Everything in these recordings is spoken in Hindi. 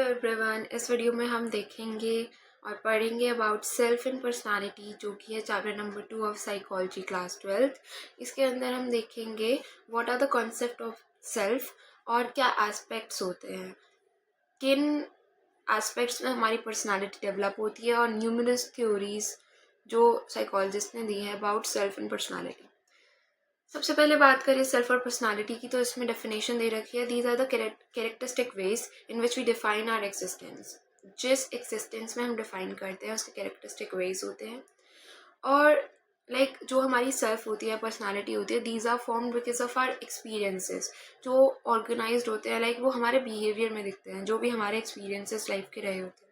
एवरीवन, इस वीडियो में हम देखेंगे और पढ़ेंगे अबाउट सेल्फ एंड पर्सनालिटी, जो कि है chapter number 2 of psychology class 12th। इसके अंदर हम देखेंगे what are the concept of self और क्या एस्पेक्ट्स होते हैं, किन एस्पेक्ट्स में हमारी पर्सनालिटी डेवलप होती है, और न्यूमरस थ्योरीज जो साइकोलॉजिस्ट ने दी है अबाउट सेल्फ एंड पर्सनालिटी। सबसे पहले बात करें सेल्फ और पर्सनालिटी की, तो इसमें डेफिनेशन दे रखी है, these are the characteristic ways in which we define our existence. जिस एक्सिस्टेंस में हम डिफाइन करते हैं उसके कैरेक्टरिस्टिक वेज होते हैं। और जो हमारी सेल्फ होती है, पर्सनालिटी होती है, these are formed because of our experiences, जो ऑर्गेनाइज्ड होते हैं, वो हमारे बिहेवियर में दिखते हैं, जो भी हमारे एक्सपीरियंसेस लाइफ के रहे होते हैं।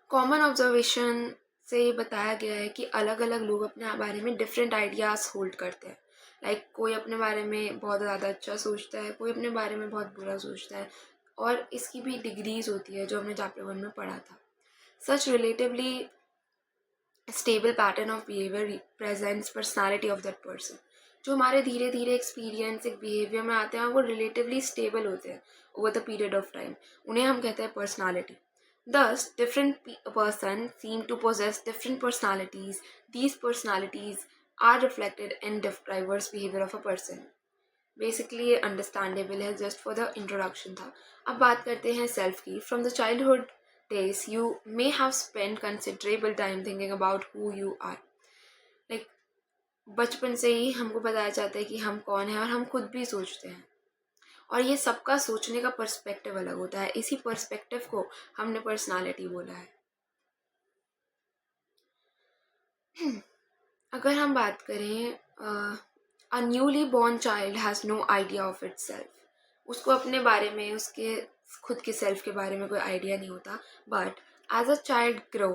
कॉमन ऑब्जर्वेशन से ये बताया गया है कि अलग अलग लोग अपने बारे में डिफरेंट आइडियाज़ होल्ड करते हैं। कोई अपने बारे में बहुत ज़्यादा अच्छा सोचता है, कोई अपने बारे में बहुत बुरा सोचता है, और इसकी भी डिग्रीज होती है जो हमने चैप्टर 1 में पढ़ा था। Such relatively stable pattern of behaviour represents personality of that person. जो हमारे धीरे धीरे एक्सपीरियंस एक बिहेवियर में आते हैं वो रिलेटिवली स्टेबल होते हैं over the period of time, उन्हें हम कहते हैं personality. Thus, different persons seem to possess different personalities. These personalities are reflected in diverse behavior of a person. Basically, ये understandable है, just for the introduction था। अब बात करते हैं self की। From the childhood days, you may have spent considerable time thinking about who you are. बचपन से ही हमको बताया जाता है कि हम कौन हैं, और हम खुद भी सोचते हैं, और ये सबका सोचने का पर्सपेक्टिव अलग होता है। इसी पर्सपेक्टिव को हमने पर्सनालिटी बोला है। अगर हम बात करें, a newly born child has no idea of itself. उसको अपने बारे में, उसके खुद के सेल्फ के बारे में कोई आइडिया नहीं होता। But as a child grow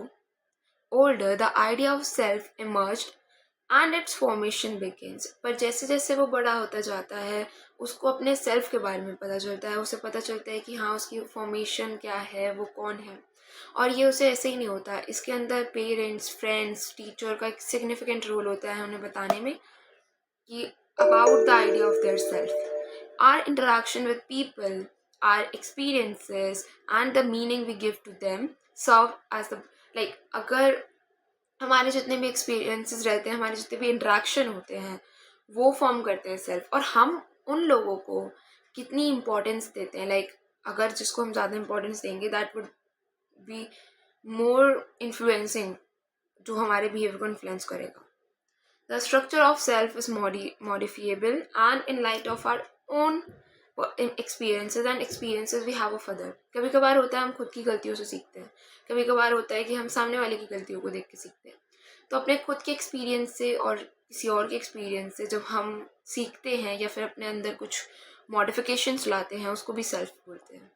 older, the idea of self emerged and its formation begins. पर जैसे जैसे वो बड़ा होता जाता है, उसको अपने सेल्फ के बारे में पता चलता है, उसे पता चलता है कि हाँ, उसकी फॉर्मेशन क्या है, वो कौन है। और ये उसे ऐसे ही नहीं होता, इसके अंदर पेरेंट्स, फ्रेंड्स, टीचर का एक सिग्निफिकेंट रोल होता है उन्हें बताने में कि about the idea of their self. Our interaction with people, our experiences and the meaning we give to them serve as the अगर हमारे जितने भी एक्सपीरियंसेस रहते हैं, हमारे जितने भी इंटरेक्शन होते हैं, वो फॉर्म करते हैं सेल्फ। और हम उन लोगों को कितनी इम्पोर्टेंस देते हैं, अगर जिसको हम ज़्यादा इम्पोर्टेंस देंगे, that would be more influencing, जो हमारे बिहेवियर को इन्फ्लुएंस करेगा। The structure of self is modifiable and in light of our own experiences and experiences we have of other. कभी कभार होता है हम खुद की गलतियों से सीखते हैं, कभी कभार होता है कि हम सामने वाले की गलतियों को देख के सीखते हैं। तो अपने खुद के एक्सपीरियंस से और किसी और के एक्सपीरियंस से जब हम सीखते हैं या फिर अपने अंदर कुछ मॉडिफिकेशंस लाते हैं, उसको भी सेल्फ बोलते हैं।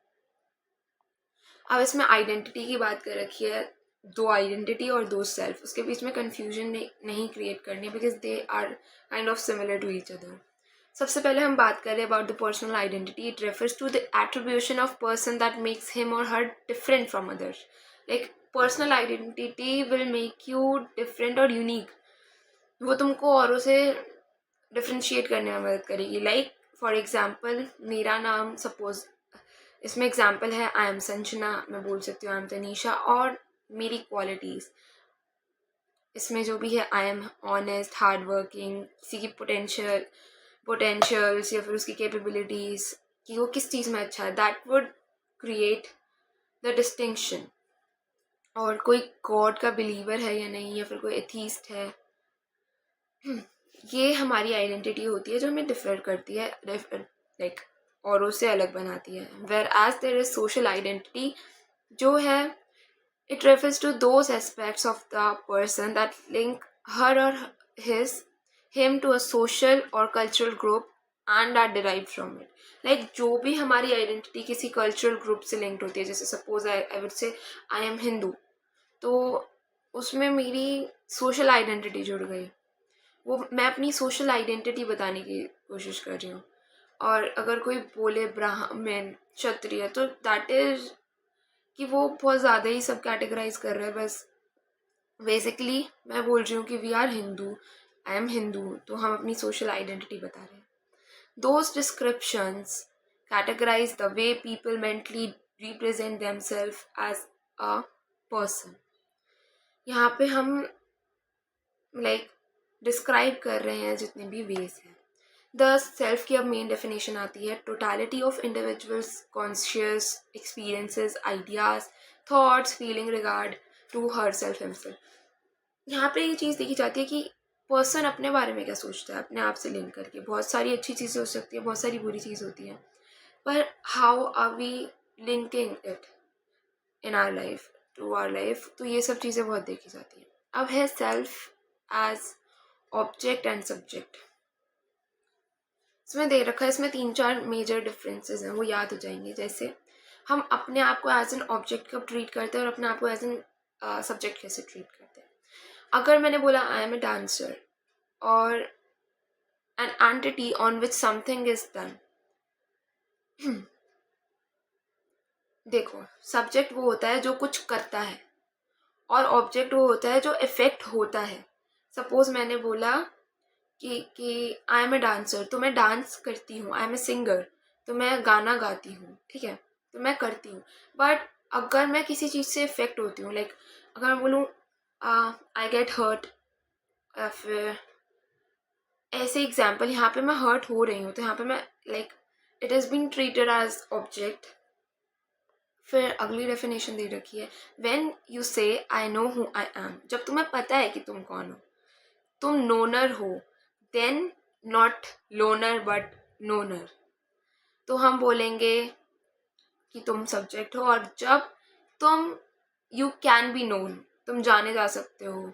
अब इसमें आइडेंटिटी की बात कर रखी है, दो आइडेंटिटी और दो सेल्फ, उसके बीच में कन्फ्यूजन नहीं क्रिएट करनी, because they are kind of similar to each other. सबसे पहले हम बात करें about the personal identity. It refers to the attribution of person that makes him और her different from others. Personal identity will make you different और यूनिक। वो तुमको औरों से डिफ्रेंशिएट करने में मदद करेगी। फॉर एग्जाम्पल, मेरा नाम सपोज, इसमें एग्जाम्पल है आई एम संजना, मैं बोल सकती हूँ आई एम तनीषा, और मेरी क्वालिटीज़ इसमें जो भी है, I M honest, hard working, किसी की पोटेंशियल्स या फिर उसकी कैपेबिलिटीज़, कि वो किस चीज़ में अच्छा है, that would create the distinction. और कोई गॉड का बिलीवर है या नहीं, या फिर कोई एथीस्ट है, ये हमारी आइडेंटिटी होती है जो हमें डिफर करती है, औरों से अलग बनाती है। Where as there is social identity, जो है it refers to those aspects of the person that link her और हिम टू अ सोशल और cultural group and are derived from it. जो भी हमारी आइडेंटिटी किसी कल्चरल ग्रुप से लिंक्ड होती है, जैसे suppose I would say I am Hindu, तो उसमें मेरी सोशल आइडेंटिटी जुड़ गई, वो मैं अपनी सोशल आइडेंटिटी बताने की कोशिश कर रही हूँ। और अगर कोई बोले ब्राह्मण, क्षत्रिय, तो दैट इज कि वो बहुत ज़्यादा ही सब कैटेगराइज कर रहा है। बस बेसिकली मैं बोल रही हूँ कि we are Hindu, I am Hindu, तो हम अपनी सोशल आइडेंटिटी बता रहे हैं। Those descriptions categorize the way people mentally represent themselves as a person. यहाँ पे हम लाइक डिस्क्राइब कर रहे हैं जितने भी वेज हैं. द सेल्फ की अब मेन डेफिनेशन आती है totality of individuals conscious experiences ideas thoughts feeling regard to herself himself. यहाँ पे ये चीज़ देखी जाती है कि पर्सन अपने बारे में क्या सोचता है अपने आप से लिंक करके. बहुत सारी अच्छी चीज़ें हो सकती है, बहुत सारी बुरी चीज़ होती है, पर how are we linking it in our life to our life. तो ये सब चीज़ें बहुत देखी जाती हैं. अब है self as object and subject. इसमें दे रखा है, इसमें 3-4 मेजर डिफरेंसेस हैं, वो याद हो जाएंगे. जैसे हम अपने आप को एज एन ऑब्जेक्ट कब ट्रीट करते हैं और अपने आप को एज एन सब्जेक्ट कैसे ट्रीट करते हैं. अगर मैंने बोला आई एम ए डांसर और an entity on which something is done. देखो, सब्जेक्ट वो होता है जो कुछ करता है और ऑब्जेक्ट वो होता है जो इफेक्ट होता है. सपोज मैंने बोला कि आई एम ए डांसर, तो मैं डांस करती हूँ. आई एम ए सिंगर, तो मैं गाना गाती हूँ. ठीक है, तो मैं करती हूँ. बट अगर मैं किसी चीज़ से इफेक्ट होती हूँ, लाइक अगर मैं बोलूँ आई गेट हर्ट, या फिर ऐसे एग्जाम्पल, यहाँ पे मैं हर्ट हो रही हूँ, तो यहाँ पे मैं like it is been treated as object. फिर अगली डेफिनेशन दे रखी है when you say I know who I am. जब तुम्हें पता है कि तुम कौन हो, तुम नोनर हो, देन नॉट लोनर बट नोनर. तो हम बोलेंगे कि तुम सब्जेक्ट हो, और जब तुम यू कैन बी नोन, तुम जाने जा सकते हो.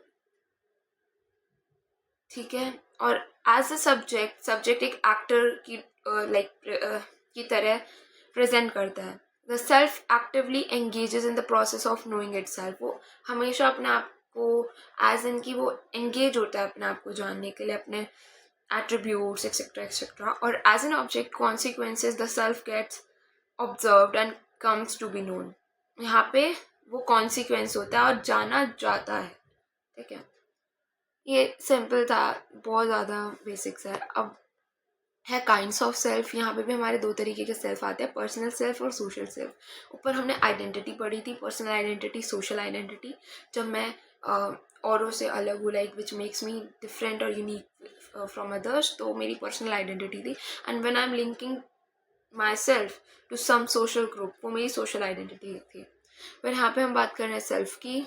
ठीक है. और एज अ सब्जेक्ट, सब्जेक्ट एक एक्टर की की तरह प्रेजेंट करता है. The self actively engages in the process of knowing it self. वो हमेशा अपने आप को एज इन की वो एंगेज होता है अपने आप को जानने के लिए, अपने attributes etc etc. और as an object consequences the self gets observed and comes to be known. यहाँ पे वो consequence होता है और जाना जाता है. ठीक है, ये सिंपल था, बहुत ज़्यादा बेसिक्स है. अब है काइंड्स ऑफ सेल्फ. यहाँ पे भी हमारे 2 तरीके के सेल्फ आते हैं, पर्सनल सेल्फ और सोशल सेल्फ. ऊपर हमने आइडेंटिटी पढ़ी थी, पर्सनल आइडेंटिटी, सोशल आइडेंटिटी. जब मैं औरों से अलग हूँ, like which makes me different और यूनिक फ्रॉम अदर्स, तो मेरी पर्सनल आइडेंटिटी थी. And when I am linking myself to some social group, वो मेरी सोशल आइडेंटिटी थी. पर यहाँ पे हम बात कर रहे हैं सेल्फ की.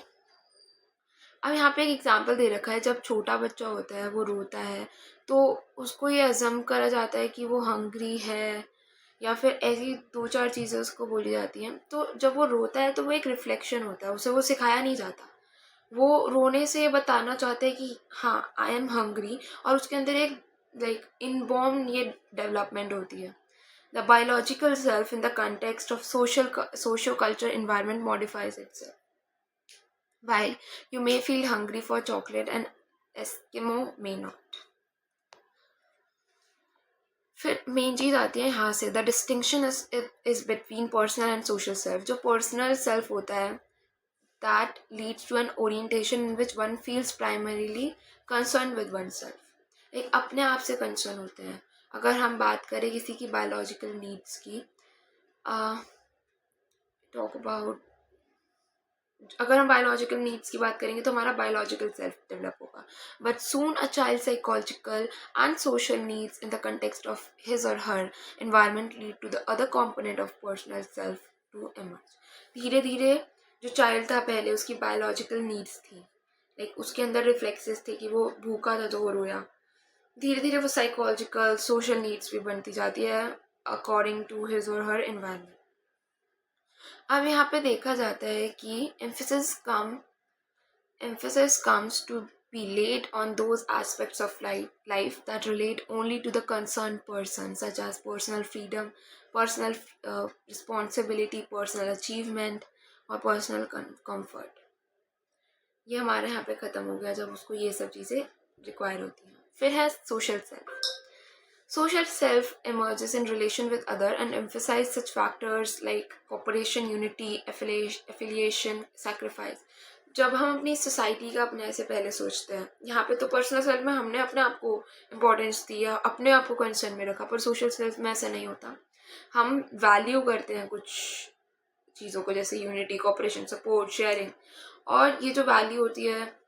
अब यहाँ पे एक एग्जाम्पल दे रखा है, जब छोटा बच्चा होता है वो रोता है, तो उसको ये अज़म करा जाता है कि वो हंग्री है, या फिर ऐसी 2-4 चीज़ें उसको बोली जाती हैं. तो जब वो रोता है तो वो एक रिफ्लेक्शन होता है, उसे वो सिखाया नहीं जाता. वो रोने से बताना चाहते हैं कि हाँ आई एम हंग्री, और उसके अंदर एक लाइक इनबॉर्न ये डेवलपमेंट होती है. The biological self in the context of social culture environment modifies itself. While you may feel hungry for chocolate, an Eskimo may not. फिर मेन चीज़ आती है यहाँ से, the distinction is between personal and social self. जो पर्सनल सेल्फ होता है that leads to an orientation in which one feels primarily concern with oneself. एक अपने आप से कंसर्न होते हैं. अगर हम बात करें किसी की बायोलॉजिकल नीड्स की, टॉक अबाउट, अगर हम बायोलॉजिकल नीड्स की बात करेंगे तो हमारा बायोलॉजिकल सेल्फ डेवलप होगा. But soon a child psychological and social needs in the context of his और her environment lead to the other component of personal self to emerge. धीरे धीरे जो चाइल्ड था पहले, उसकी बायोलॉजिकल नीड्स थी, लाइक उसके अंदर रिफ्लेक्सेस थे कि वो भूखा था तो वो रोया. धीरे धीरे वो साइकोलॉजिकल सोशल नीड्स भी बनती जाती है अकॉर्डिंग टू हिज और हर एनवायरनमेंट. अब यहाँ पे देखा जाता है कि emphasis comes to be laid on those aspects of life that relate only to the concerned person, such as personal freedom, personal responsibility, personal achievement और personal comfort. ये हमारे यहाँ पे ख़त्म हो गया जब उसको ये सब चीज़ें रिक्वायर होती हैं. फिर है social self. Social self emerges in relation with other and emphasize such factors like cooperation, unity, affiliation, sacrifice. जब हम अपनी सोसाइटी का अपने से पहले सोचते हैं, यहाँ पे तो पर्सनल सेल्फ में हमने अपने आप को इम्पोर्टेंस दिया, अपने आप को कंसर्न में रखा, पर सोशल सेल्फ में ऐसा नहीं होता. हम वैल्यू करते हैं कुछ चीज़ों को, जैसे यूनिटी, कोऑपरेशन, सपोर्ट, शेयरिंग। और ये जो वैल्यू होती है,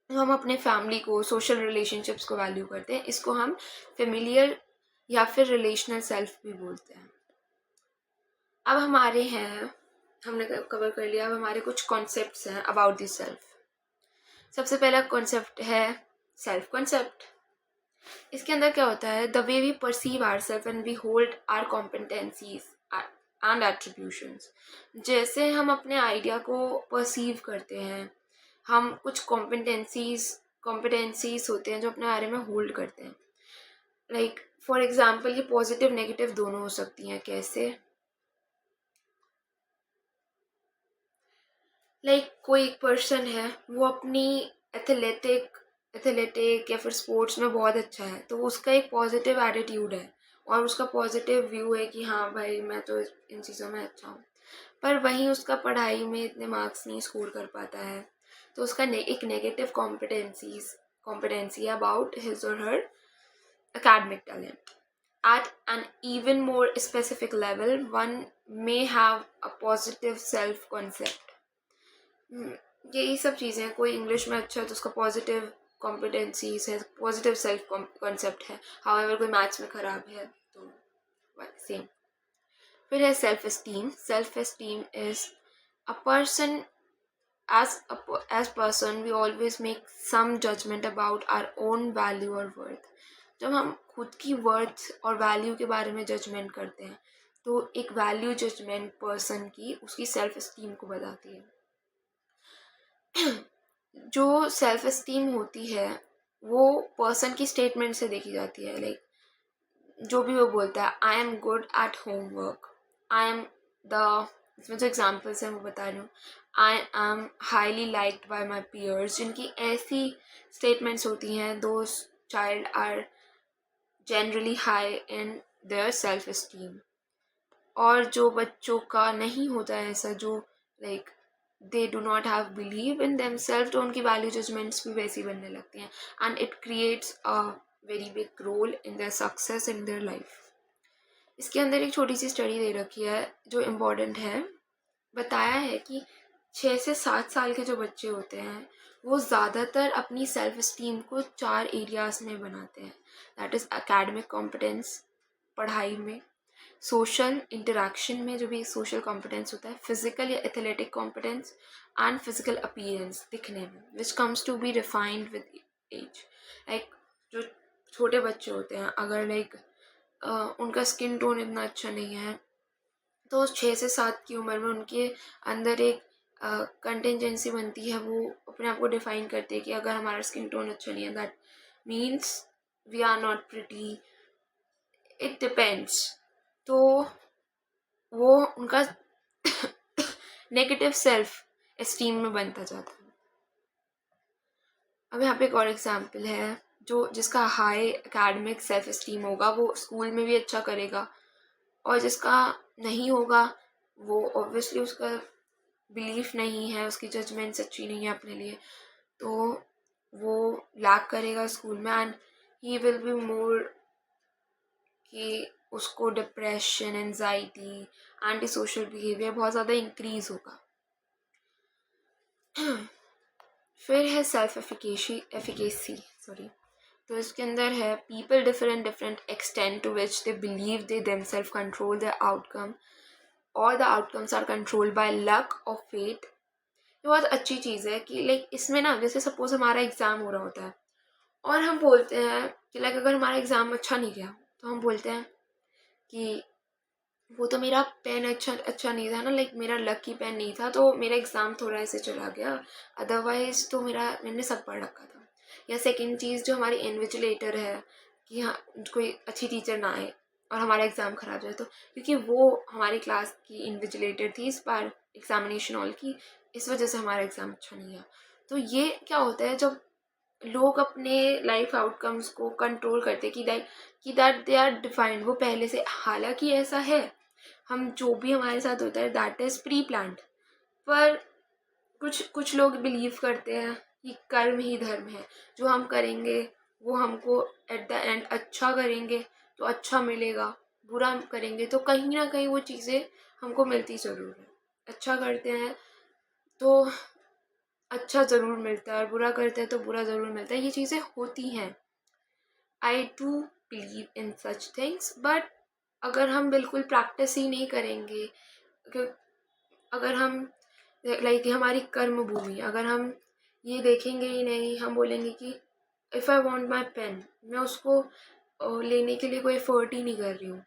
हम अपने फैमिली को, सोशल रिलेशनशिप्स को वैल्यू करते हैं, इसको हम फेमिलियर या फिर रिलेशनल सेल्फ भी बोलते हैं। अब हमारे हैं, हमने कवर कर लिया, अब हमारे कुछ कॉन्सेप्ट्स हैं अबाउट दिस सेल्फ। सबसे पहला कॉन्सेप्ट है सेल्फ कॉन्सेप्ट। इसके अंदर क्या होता है, the way we perceive our self and we hold our competencies and attributions. जैसे हम अपने आइडिया को परसीव करते हैं, हम कुछ कॉम्पिटेंसीज होते हैं जो अपने बारे में होल्ड करते हैं। लाइक फॉर एग्जाम्पल, ये पॉजिटिव नेगेटिव दोनों हो सकती हैं। कैसे? कोई एक पर्सन है, वो अपनी एथलेटिक या फिर स्पोर्ट्स में बहुत अच्छा है, तो उसका एक पॉजिटिव एटीट्यूड है और उसका पॉजिटिव व्यू है कि हाँ भाई, मैं तो इन चीज़ों में अच्छा हूँ। पर वहीं उसका पढ़ाई में इतने मार्क्स नहीं स्कोर कर पाता है, तो उसका एक नेगेटिव कॉम्पिटेंसी है अबाउट हिज और हर academic talent. At an even more specific level, one may have a positive self-concept. यही सब चीज़ें, कोई इंग्लिश में अच्छा है तो उसका पॉजिटिव कॉम्पिटेंसीज है, पॉजिटिव सेल्फ कॉन्सेप्ट है। हाउएवर कोई मैथ्स में ख़राब है तो सेम। फिर है self esteem. Self esteem is a person, as person we always make some judgment about our own value or worth. जब हम खुद की वर्थ और वैल्यू के बारे में जजमेंट करते हैं, तो एक वैल्यू जजमेंट पर्सन की उसकी सेल्फ एस्टीम को बताती है। जो सेल्फ एस्टीम होती है वो पर्सन की स्टेटमेंट से देखी जाती है। जो भी वो बोलता है, I am good at homework, I am the, इसमें जो एग्जाम्पल्स हैं वो बता रही हूँ, I am highly liked by my peers. जिनकी ऐसी स्टेटमेंट्स होती हैं, those child are generally high in their self esteem. और जो बच्चों का नहीं होता है ऐसा, जो they do not have believe in themselves, तो उनकी वैल्यू जजमेंट्स भी वैसी बनने लगती हैं and it creates a very big role in their success in their life. इसके अंदर एक छोटी सी स्टडी दे रखी है जो इम्पॉर्टेंट है। बताया है कि 6 से 7 साल के जो बच्चे होते हैं वो ज़्यादातर अपनी सेल्फ एस्टीम को 4 एरियाज़ में बनाते हैं। दैट इज़ एकेडमिक कॉम्पिटेंस, पढ़ाई में, सोशल इंटरेक्शन में जो भी सोशल कॉम्पिटेंस होता है, फिजिकल या athletic competence, and physical appearance, दिखने में, which comes to be refined with age. जो छोटे बच्चे होते हैं, अगर उनका स्किन टोन इतना अच्छा नहीं है, तो 6 से 7 की उम्र में उनके अंदर एक कंटेंजेंसी बनती है, वो अपने आप को डिफाइन करते हैं कि अगर हमारा स्किन टोन अच्छा नहीं है, that means we are not pretty, it depends. तो वो उनका नेगेटिव सेल्फ एस्टीम में बनता जाता है। अब यहाँ पे एक और एग्जाम्पल है, जिसका हाई एकेडमिक सेल्फ एस्टीम होगा वो स्कूल में भी अच्छा करेगा, और जिसका नहीं होगा वो ऑब्वियसली उसका बिलीफ नहीं है, उसकी जजमेंट्स अच्छी नहीं है अपने लिए, तो वो लैक करेगा स्कूल में and he will be more, कि उसको depression, anxiety, anti social behaviour बहुत ज़्यादा इंक्रीज होगा। फिर है सेल्फ एफिकेसी, तो इसके अंदर है people differ in different extent to which they believe they themselves control the outcome और the outcomes are controlled by luck और फेट। ये बहुत अच्छी चीज़ है कि इसमें ना, जैसे सपोज हमारा एग्ज़ाम हो रहा होता है और हम बोलते हैं कि अगर हमारा एग्ज़ाम अच्छा नहीं गया तो हम बोलते हैं कि वो तो मेरा पेन अच्छा नहीं था ना, मेरा लकी पेन नहीं था तो मेरा एग्ज़ाम थोड़ा ऐसे चला गया, अदरवाइज़ तो मैंने सब पढ़ रखा था। या सेकंड चीज़, जो हमारी इन्विजिलेटर है, कि हाँ कोई अच्छी टीचर ना आए और हमारा एग्ज़ाम ख़राब जाए, तो क्योंकि वो हमारी क्लास की इन्विजिलेटर थी इस बार एग्ज़ामिनेशन हॉल की, इस वजह से हमारा एग्ज़ाम अच्छा नहीं गया। तो ये क्या होता है, जब लोग अपने लाइफ आउटकम्स को कंट्रोल करते कि दैट दे आर डिफाइंड, वो पहले से, हालांकि ऐसा है, हम जो भी हमारे साथ होता है दैट इज़ प्री प्लान्ड, पर कुछ लोग बिलीव करते हैं कि कर्म ही धर्म है, जो हम करेंगे वो हमको एट द एंड अच्छा करेंगे तो अच्छा मिलेगा, बुरा करेंगे तो कहीं ना कहीं वो चीज़ें हमको मिलती ज़रूर है। अच्छा करते हैं तो अच्छा ज़रूर मिलता है और बुरा करते हैं तो बुरा ज़रूर मिलता है, ये चीज़ें होती हैं। I do believe in such things, but अगर हम बिल्कुल प्रैक्टिस ही नहीं करेंगे, क्यों- अगर हम लाइक हमारी कर्म भूमि, अगर हम ये देखेंगे ही नहीं, हम बोलेंगे कि if I want my pen, मैं उसको लेने के लिए कोई एफर्ट ही नहीं कर रही हूँ,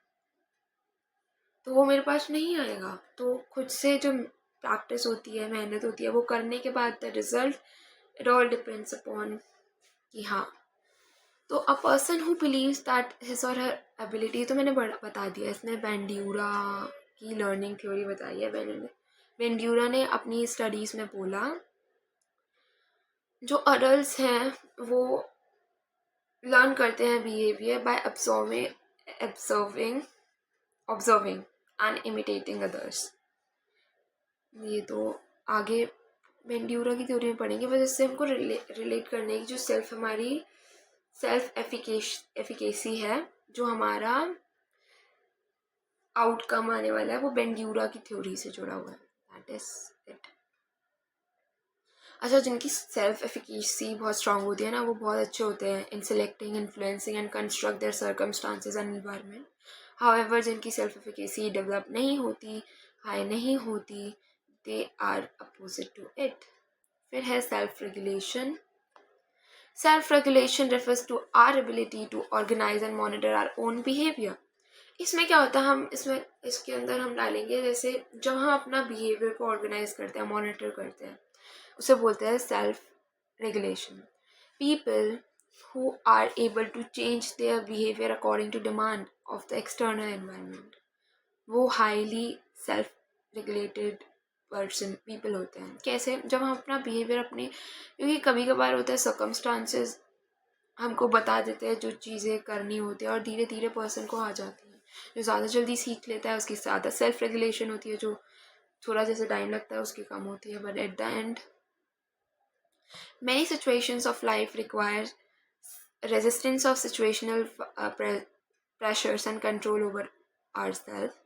तो वो मेरे पास नहीं आएगा। तो खुद से जो प्रैक्टिस होती है, मेहनत होती है, वो करने के बाद the result, it all depends upon कि हाँ। तो a person who believes that his और हर एबिलिटी, तो मैंने बता दिया, इसने बेंड्यूरा की लर्निंग थ्योरी बताई है। बेंड्यूरा ने अपनी स्टडीज़ में बोला जो अडल्ट हैं वो लर्न करते हैं behaviour by observing observing and imitating others. ये तो आगे बेंड्यूरा की थ्योरी में पढ़ेंगे, बस इससे हमको रिलेट करने की जो हमारी सेल्फ एफिकेसी है, जो हमारा आउटकम आने वाला है, वो बेंड्यूरा की थ्योरी से जुड़ा हुआ है। That is it. अच्छा, जिनकी सेल्फ एफिकेसी बहुत स्ट्रांग होती है ना, वो बहुत अच्छे होते हैं in selecting, influencing and construct their circumstances and environment. However जिनकी सेल्फ एफिकेसी डेवलप नहीं होती, हाई नहीं होती, they are opposite to it. फिर है self regulation. Self regulation refers to our ability to organise and monitor our own behaviour. इसमें क्या होता है, हम इसके अंदर हम डालेंगे, जैसे जब हम अपना बिहेवियर को ऑर्गेनाइज करते हैं, मॉनिटर करते हैं, उसे बोलते हैं self regulation. People who are able to change their behaviour according to demand of the external environment, वो हाईली सेल्फ रेगुलेटेड पीपल होते हैं। कैसे? जब हम अपना बिहेवियर क्योंकि कभी कभार होता है सर्कमस्टांसेस हमको बता देते हैं जो चीज़ें करनी होती है और धीरे धीरे पर्सन को आ जाती है। जो ज़्यादा जल्दी सीख लेता है उसकी ज़्यादा सेल्फ रेगुलेशन होती है, जो थोड़ा जैसे टाइम लगता है उसकी कम होती है। But at the end many situations of life require resistance of situational pressures and control over ourselves.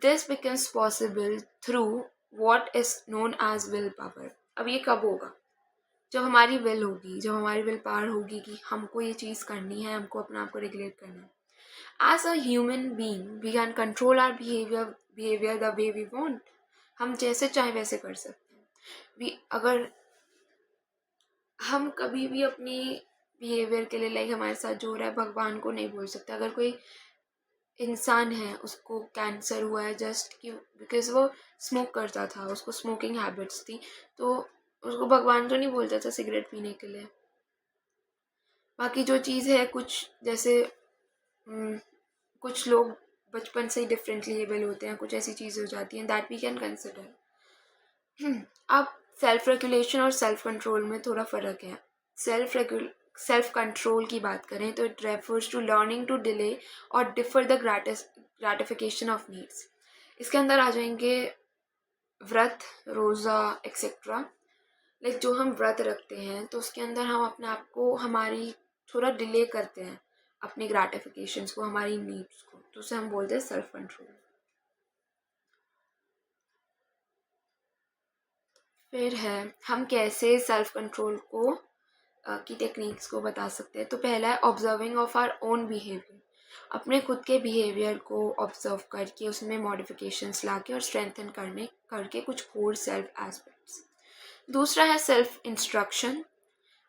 This becomes possible through what is known as will power. अब ये कब होगा? जब हमारी विल होगी, जब हमारी विल पावर होगी कि हमको ये चीज़ करनी है, हमको अपने आप को रेगुलेट करना है। As a human being we can control our behaviour the way we want. हम जैसे चाहे वैसे कर सकते हैं। अगर हम कभी भी अपनी बिहेवियर के लिए लाइक हमारे साथ जो हो रहा है भगवान को नहीं बोल सकते। अगर कोई इंसान है उसको कैंसर हुआ है जस्ट कि बिकॉज वो स्मोक करता था, उसको स्मोकिंग हैबिट्स थी, तो उसको भगवान तो नहीं बोलता था सिगरेट पीने के लिए। बाकी जो चीज़ है कुछ जैसे कुछ लोग बचपन से ही डिफरेंटली एबल होते हैं, कुछ ऐसी चीज़ें हो जाती हैं दैट वी कैन कंसिडर। अब सेल्फ रेगुलेशन और सेल्फ कंट्रोल में थोड़ा फ़र्क है। सेल्फ कंट्रोल की बात करें तो it refers to learning to delay और defer the gratification of needs. इसके अंदर आ जाएंगे व्रत, रोज़ा एक्सेट्रा। लाइक जो हम व्रत रखते हैं तो उसके अंदर हम अपने आप को हमारी थोड़ा डिले करते हैं अपनी ग्रेटिफिकेशंस को, हमारी नीड्स को, तो उसे हम बोलते हैं सेल्फ कंट्रोल। फिर है हम कैसे सेल्फ कंट्रोल को की टेक्निक्स को बता सकते हैं। तो पहला है observing of our own behaviour. अपने खुद के बिहेवियर को ऑब्जर्व करके उसमें मॉडिफिकेशंस लाके और स्ट्रेंथन करके कुछ कोर सेल्फ एस्पेक्ट्स। दूसरा है सेल्फ इंस्ट्रक्शन।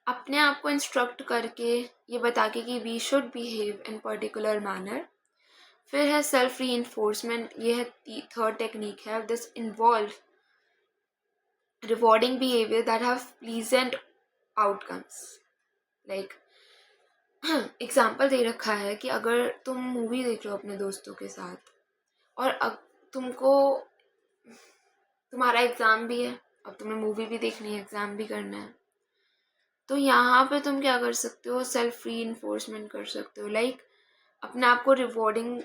अपने आप को इंस्ट्रक्ट करके ये बता के कि we should behave in particular manner. फिर है सेल्फ री इन्फोर्समेंट। ये है थर्ड टेक्निक है। This involve rewarding behaviour that have pleasant outcomes. Like example दे रखा है कि अगर तुम मूवी देख रहे हो अपने दोस्तों के साथ और अब तुमको तुम्हारा एग्ज़ाम भी है, अब तुम्हें मूवी भी देखनी है, एग्ज़ाम भी करना है, तो यहाँ पे तुम क्या कर सकते हो, सेल्फ री इन्फोर्समेंट कर सकते हो। लाइक अपने आप को रिवॉर्डिंग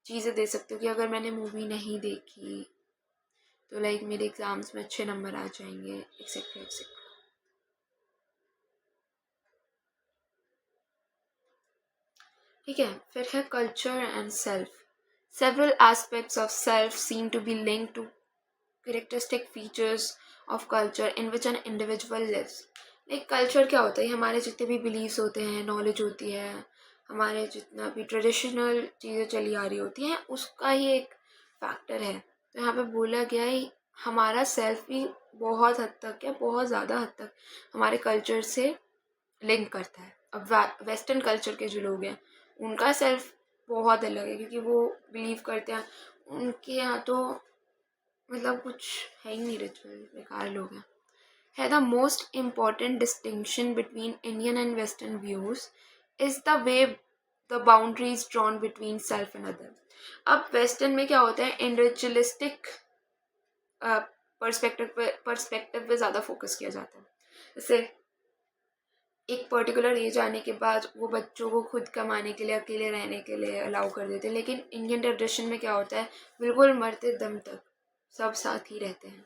चीज़ें दे सकते हो कि अगर मैंने मूवी नहीं देखी तो लाइक मेरे एग्ज़ाम्स में अच्छे नंबर आ जाएंगे, एक्सेट्रा एक्सेट्रा। ठीक है। फिर है culture and self. Several aspects of self seem to be linked to characteristic features of culture in which an individual lives. Like culture क्या होता है? हमारे जितने भी बिलीव्स होते हैं, नॉलेज होती है, हमारे जितना भी ट्रेडिशनल चीज़ें चली आ रही होती हैं, उसका ही एक फैक्टर है. तो यहाँ पे बोला गया है हमारा सेल्फ भी बहुत हद तक या बहुत ज़्यादा हद तक हमारे कल्चर से लिंक करता है. अब वेस्टर्न कल्चर के जो लोग हैं उनका सेल्फ बहुत अलग है, क्योंकि वो बिलीव करते हैं, उनके यहाँ तो मतलब कुछ है ही नहीं, रिचुअल बेकार लोग हैं. है the most important distinction between Indian and western views is the way the boundaries drawn between self and other. अब वेस्टर्न में क्या होता है, इंडिविजुअलिस्टिक पर्सपेक्टिव पे ज़्यादा फोकस किया जाता है. जैसे एक पर्टिकुलर एज आने के बाद वो बच्चों को खुद कमाने के लिए, अकेले रहने के लिए अलाउ कर देते हैं. लेकिन इंडियन ट्रेडिशन में क्या होता है, बिल्कुल मरते दम तक सब साथ ही रहते हैं.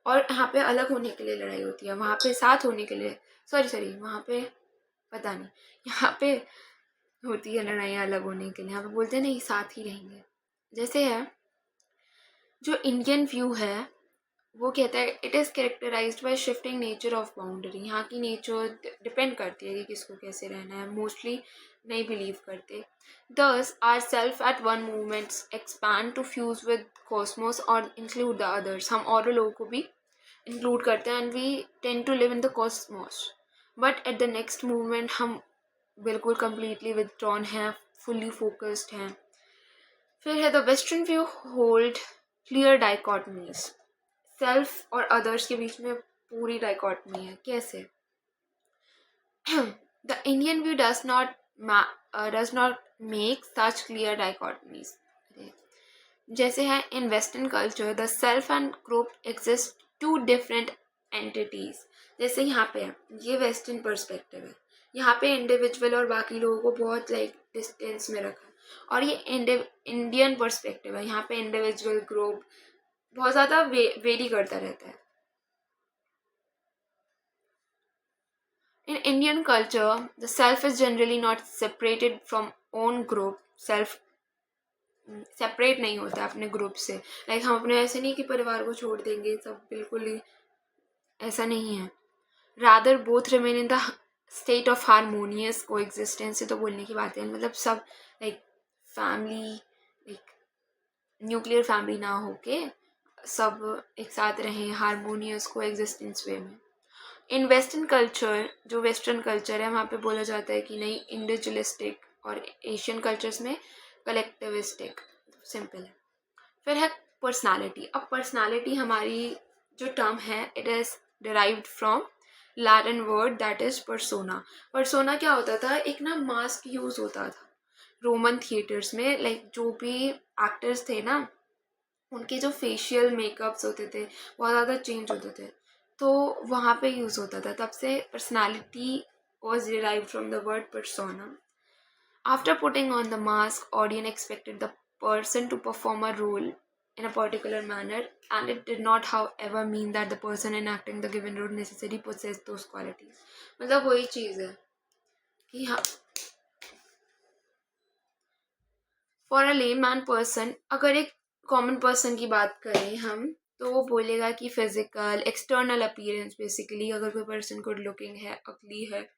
और यहाँ पे अलग होने के लिए लड़ाई होती है, वहाँ पे साथ होने के लिए, सॉरी वहाँ पे पता नहीं, यहाँ पे होती है लड़ाइयाँ अलग होने के लिए. यहाँ पे बोलते हैं नहीं साथ ही रहेंगे. जैसे है जो इंडियन व्यू है वो कहता है it is characterised by shifting nature of boundary. यहाँ की नेचर डिपेंड करती है कि किसको कैसे रहना है. मोस्टली नहीं बिलीव करते. Thus our self at one movements expand to fuse with cosmos और इंक्लूड द अदर्स. हम और लोगों को भी इंक्लूड करते हैं and we tend to live in the cosmos. But at the next movement हम बिल्कुल कम्प्लीटली विदड्रॉन हैं, फुली फोकस्ड हैं. फिर है the western view hold clear dichotomies. Self और अदर्स के बीच में पूरी डाइकॉटमी है. कैसे? The Indian view does not make such clear dichotomies. जैसे है in western culture the self and group exist two different entities. जैसे यहाँ पे है, ये वेस्टर्न पर्सपेक्टिव है. यहाँ पे इंडिविजुअल और बाकी लोगों को बहुत डिस्टेंस में रखा. और ये इंडियन पर्सपेक्टिव है. यहाँ पे इंडिविजुअल ग्रुप बहुत ज़्यादा वेरी करता रहता है. In Indian culture, the self is generally not separated from own group. Self separate नहीं होता अपने ग्रुप से. लाइक हम अपने ऐसे नहीं कि परिवार को छोड़ देंगे, सब बिल्कुल ही ऐसा नहीं है. Rather both remain in the state of harmonious को एग्जिस्टेंस. से तो बोलने की बात है, मतलब सब like family, like nuclear family ना होके सब एक साथ रहें हारमोनियस को एग्जिस्टेंस वे में. इन वेस्टर्न कल्चर, जो वेस्टर्न कल्चर है वहाँ पे बोला जाता है कि नहीं इंडिविजुअलिस्टिक, और एशियन कल्चर्स में कलेक्टिविस्टिक. सिंपल है. फिर है पर्सनालिटी. अब पर्सनालिटी हमारी जो टर्म है it is derived from Latin word that is persona. Persona क्या होता था, एक ना मास्क यूज़ होता था रोमन थिएटर्स में. लाइक जो भी एक्टर्स थे ना, उनके जो फेशियल मेकअप्स होते थे बहुत ज़्यादा चेंज होते थे, तो वहाँ पे यूज़ होता था. तब से personality was derived from the word persona. After putting on the mask, audience expected the person to perform a role in a particular manner, and it did not, however, mean that the person enacting the given role necessarily possessed those qualities. मतलब वही चीज़ है कि हाँ, फॉर अ लेमैन पर्सन, अगर एक कॉमन पर्सन की बात करें हम, तो वो बोलेगा कि फिजिकल एक्सटर्नल अपीयरेंस, बेसिकली अगर कोई पर्सन गुड लुकिंग है, अगली है,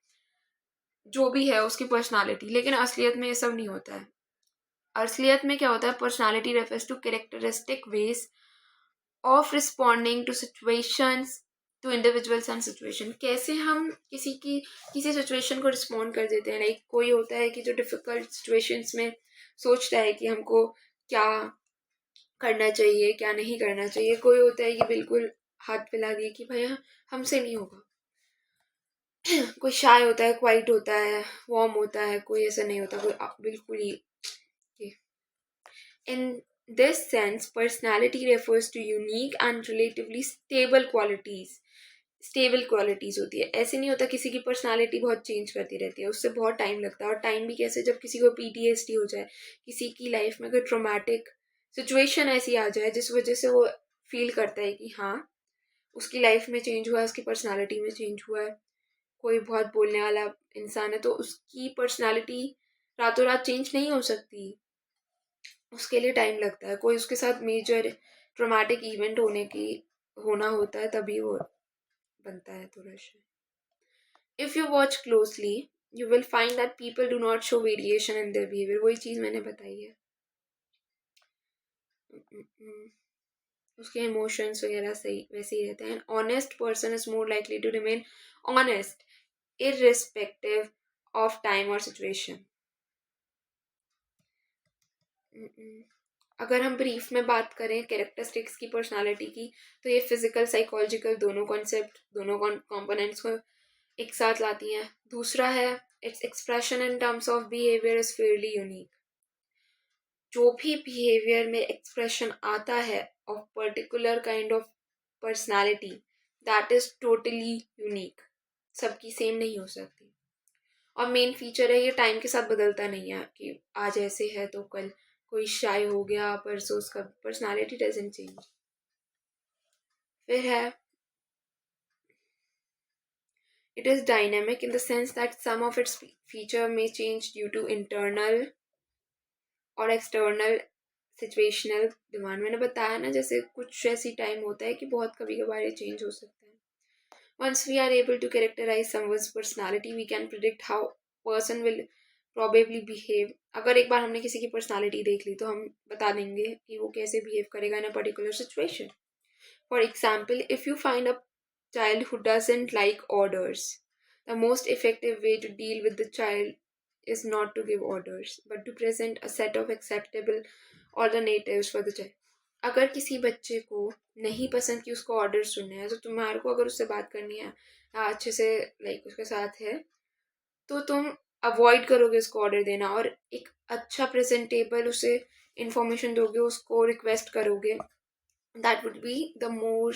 जो भी है उसकी पर्सनालिटी. लेकिन असलियत में ये सब नहीं होता है. असलियत में क्या होता है, personality refers to characteristic ways of responding to situations, to individuals and situation. कैसे हम किसी सिचुएशन को रिस्पॉन्ड कर देते हैं. लाइक कोई होता है कि जो डिफ़िकल्ट सिचुएशंस में सोचता है कि हमको क्या करना चाहिए, क्या नहीं करना चाहिए. कोई होता है कि बिल्कुल हाथ फैला दिए कि भैया हमसे नहीं होगा. कोई शाय होता है, क्वाइट होता है, वार्म होता है. कोई ऐसा नहीं होता, कोई बिल्कुल ही. In this sense, personality refers to unique and relatively stable qualities. Stable qualities होती है. ऐसे नहीं होता किसी की पर्सनालिटी बहुत चेंज करती रहती है, उससे बहुत टाइम लगता है. और टाइम भी कैसे, जब किसी को PTSD हो जाए, किसी की लाइफ में कोई ट्रोमेटिक सिचुएशन ऐसी आ जाए जिस वजह से वो फील करता है कि हाँ उसकी लाइफ में चेंज हुआ है, उसकी पर्सनालिटी में चेंज हुआ है. कोई बहुत बोलने वाला इंसान है तो उसकी पर्सनालिटी रातों रात चेंज नहीं हो सकती, उसके लिए टाइम लगता है. कोई उसके साथ मेजर ट्रॉमेटिक इवेंट होना होता है तभी वो बनता है तो रश है. If you watch closely, you will find that people do not show variation in their behavior. वही चीज़ मैंने बताई है. उसके इमोशंस वगैरह सही वैसे ही रहते हैं. Honest person is more likely to remain honest irrespective of time or situation. अगर हम ब्रीफ में बात करें कैरेक्टरिस्टिक्स की पर्सनालिटी की, तो ये फिजिकल साइकोलॉजिकल दोनों कॉन्सेप्ट दोनों कॉम्पोनेंट्स को एक साथ लाती हैं. दूसरा है its expression in terms of behaviour is fairly unique. जो भी बिहेवियर में एक्सप्रेशन आता है of particular kind of personality that is totally unique. सबकी सेम नहीं हो सकती. और मेन फीचर है ये टाइम के साथ बदलता नहीं है कि आज ऐसे है तो कल कोई शाय हो गया, परसों उसका पर्सनालिटी डजंट चेंज. फिर है it is dynamic in the sense that some of its feature may change due to internal और एक्सटर्नल सिचुएशनल डिमांड. मैंने बताया ना जैसे कुछ ऐसी टाइम होता है कि बहुत कभी कभार ये चेंज हो सकता है. Once we are able to characterize someone's personality, we can predict how person will probably behave. अगर एक बार हमने किसी की पर्सनालिटी देख ली तो हम बता देंगे कि वो कैसे बिहेव करेगा in a particular situation. For example, if you find a child who doesn't like orders, the most effective way to deal with the child is not to give orders, but to present a set of acceptable alternatives for the child. अगर किसी बच्चे को नहीं पसंद कि उसको ऑर्डर सुनने हैं, तो तुम्हारे को अगर उससे बात करनी है अच्छे से लाइक उसके साथ है, तो तुम अवॉइड करोगे उसको ऑर्डर देना और एक अच्छा प्रेजेंटेबल उसे इंफॉर्मेशन दोगे, उसको रिक्वेस्ट करोगे. That would be the more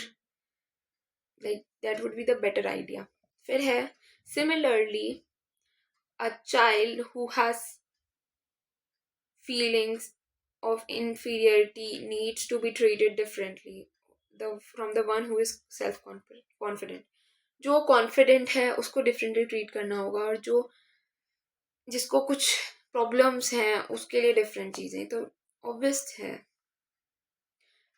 like that would be the better idea. फिर है similarly a child who has feelings of inferiority needs to be treated differently from the one who is self confident. जो कॉन्फिडेंट है उसको डिफरेंटली ट्रीट करना होगा और जो जिसको कुछ प्रॉब्लम्स हैं उसके लिए डिफरेंट चीज़ें. तो ऑब्वियस है.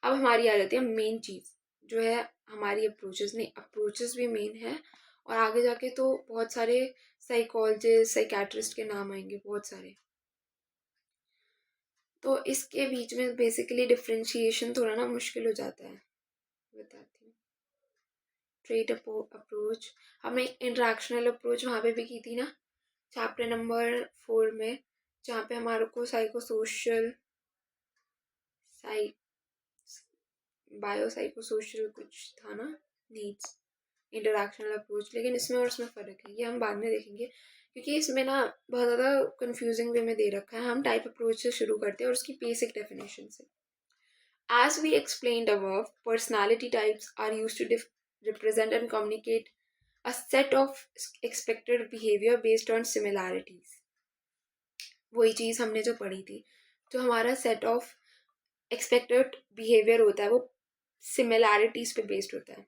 अब हमारी आ जाती है मेन चीज़ जो है हमारी अप्रोचेस. नहीं, अप्रोचेस भी मेन है और आगे जाके तो बहुत सारे साइकोलॉजिस्ट साइकेट्रिस्ट के नाम आएंगे बहुत सारे. तो इसके बीच में बेसिकली डिफ्रेंशिएशन थोड़ा ना मुश्किल हो जाता है. बताती हूँ. ट्रेट अप्रोच हमने इंट्रैक्शनल अप्रोच वहाँ पे भी की थी ना चैप्टर नंबर 4 में, जहाँ पे हमारे को साइकोसोशल बायोसाइकोसोशल कुछ था ना नीड्स इंटरैक्शनल अप्रोच. लेकिन इसमें और उसमें फ़र्क है, ये हम बाद में देखेंगे क्योंकि इसमें ना बहुत ज़्यादा कंफ्यूजिंग वे में दे रखा है. हम टाइप अप्रोच से शुरू करते हैं और उसकी बेसिक डेफिनेशन से. As we explained above, personality types are used to represent and communicate a set of expected behavior based on similarities. वही चीज़ हमने जो पढ़ी थी, जो हमारा सेट ऑफ एक्सपेक्टेड बिहेवियर होता है वो सिमिलैरिटीज पे बेस्ड होता है.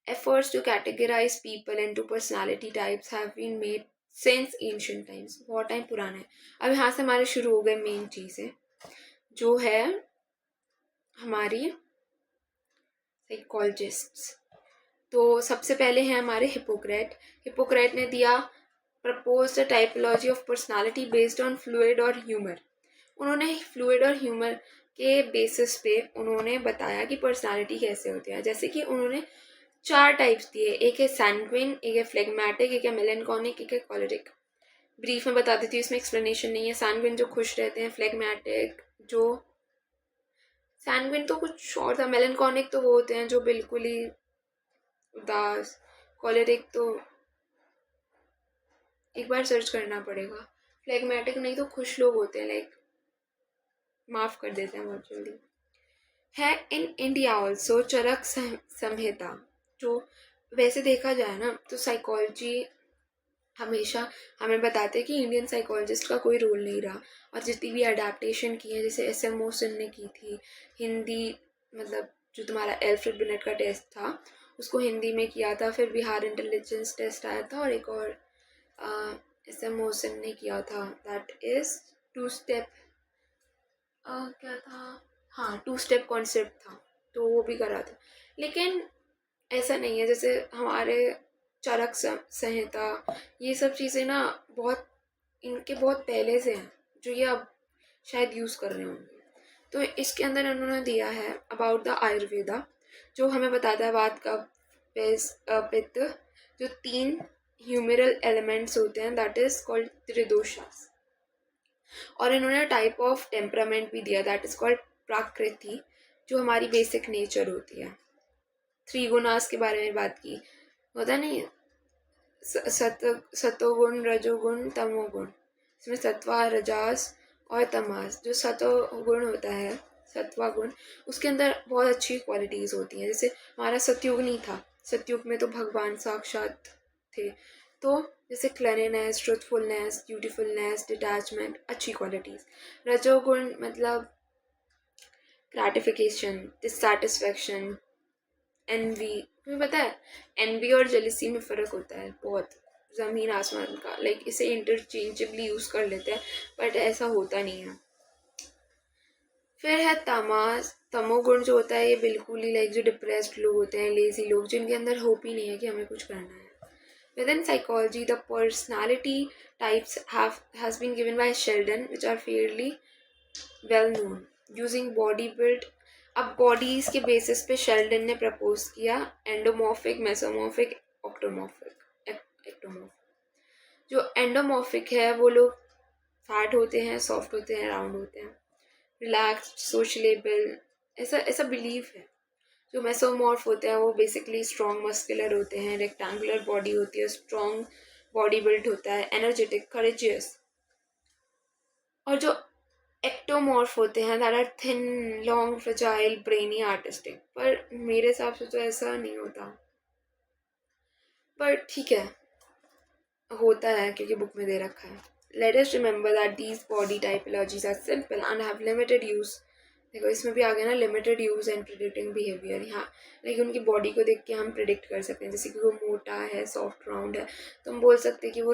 Efforts to categorize people into personality types have been made since ancient times. बहुत टाइम पुराना है. अब यहाँ से हमारे शुरू हो गए मेन चीज़ें जो है हमारी साइकोलॉजिस्ट्स. तो सबसे पहले हैं हमारे हिपोक्रेट ने दिया propose the typology of personality based on fluid और ह्यूमर. उन्होंने फ्लूइड और ह्यूमर के बेसिस पे उन्होंने बताया कि पर्सनालिटी कैसे होती है. जैसे कि उन्होंने 4 टाइप्स दिए. एक है सैंग्विन, एक है फ्लेगमेटिक, एक है मेलेंकॉनिक, एक है कॉलरिक. ब्रीफ में बता देती हूँ, इसमें एक्सप्लेनेशन नहीं है. सैंग्विन जो खुश रहते हैं, फ्लेगमेटिक जो सैंग्विन तो कुछ और था, मेलेंकॉनिक तो वो होते हैं जो बिल्कुल ही उदास, कॉलरिक तो एक बार सर्च करना पड़ेगा. फ्लेगमेटिक नहीं तो खुश लोग होते हैं, लाइक माफ़ कर देते हैं बहुत जल्दी. है इन इंडिया ऑल्सो चरक संहिता. जो वैसे देखा जाए ना तो साइकोलॉजी हमेशा हमें बताते हैं कि इंडियन साइकोलॉजिस्ट का कोई रोल नहीं रहा. और जितनी भी अडेप्टेशन की है, जैसे एस एम मोहसिन ने की थी हिंदी, मतलब जो तुम्हारा एल्फ्रेड बिनेट का टेस्ट था उसको हिंदी में किया था. फिर बिहार इंटेलिजेंस टेस्ट आया था और एक और एस एम मोहसिन ने किया था, दैट इज़ 2 स्टेप क्या था, हाँ 2 स्टेप कॉन्सेप्ट था. तो वो भी करा था। लेकिन ऐसा नहीं है, जैसे हमारे चरक संहिता, ये सब चीज़ें ना बहुत इनके बहुत पहले से हैं, जो ये अब शायद यूज़ कर रहे होंगे। तो इसके अंदर उन्होंने दिया है अबाउट द आयुर्वेदा, जो हमें बताता है वात का पित्त, जो 3 ह्यूमरल एलिमेंट्स होते हैं, दैट इज कॉल्ड त्रिदोषास। और इन्होंने टाइप ऑफ टेम्परामेंट भी दिया, दैट इज कॉल्ड प्राकृति, जो हमारी बेसिक नेचर होती है। 3 गुणास के बारे में बात की, होता नहीं है, सतोगुण, रजोगुण, तमोगुण। इसमें सत्वा, रजास और तमास। जो सतोगुण होता है, सत्वा गुण, उसके अंदर बहुत अच्छी क्वालिटीज़ होती हैं। जैसे हमारा सतयुग नहीं था, सतयुग में तो भगवान साक्षात थे। तो जैसे क्लेनिनेस, ट्रुथफुलनेस, ब्यूटीफुलनेस, डिटैचमेंट, अच्छी क्वालिटीज़। रजोगुण मतलब ग्रेटिफिकेशन, डिससैटिस्फैक्शन, एनवी। तुम्हें पता है एनवी और जेलिसी में फ़र्क होता है बहुत, ज़मीन आसमान का। लाइक इसे इंटरचेंजेबली यूज़ कर लेते हैं, बट ऐसा होता नहीं है। फिर है तमास। तमोगुण जो होता है, ये बिल्कुल ही लाइक जो डिप्रेस्ड लोग होते हैं, लेजी लोग, जिनके अंदर होप ही नहीं है कि हमें कुछ करना है। Within psychology, the personality types has been given by Sheldon, which are fairly well known. Using body build, अब बॉडीज के बेसिस पे शेल्डन ने प्रपोज किया एंडोमॉर्फिक, मेसोमॉर्फिक, ऑक्टोमॉर्फिक, एक्टोमॉर्फिक। जो एंडोमॉर्फिक है वो लोग फैट होते हैं, सॉफ्ट होते हैं, राउंड होते हैं, रिलैक्स्ड, सोशलेबल, ऐसा ऐसा बिलीव है। जो मेसोमॉर्फ होते हैं वो बेसिकली स्ट्रॉन्ग मस्कुलर होते हैं, रेक्टेंगुलर बॉडी होती है, स्ट्रॉन्ग बॉडी बिल्ड होता है, एनर्जेटिक, करेजियस। और जो एक्टोमॉर्फ होते हैं, that are thin, long, fragile, brainy, artistic. पर मेरे हिसाब से तो ऐसा नहीं होता, पर ठीक है, होता है क्योंकि बुक में दे रखा है। Let us remember that these body typologies are simple and have limited use. देखो इसमें भी आ गया ना, limited use and predicting behaviour. यहाँ लेकिन उनकी बॉडी को देख के हम प्रिडिक्ट कर सकते हैं, जैसे कि वो मोटा है, सॉफ्ट राउंड है, तो हम बोल सकते हैं कि वो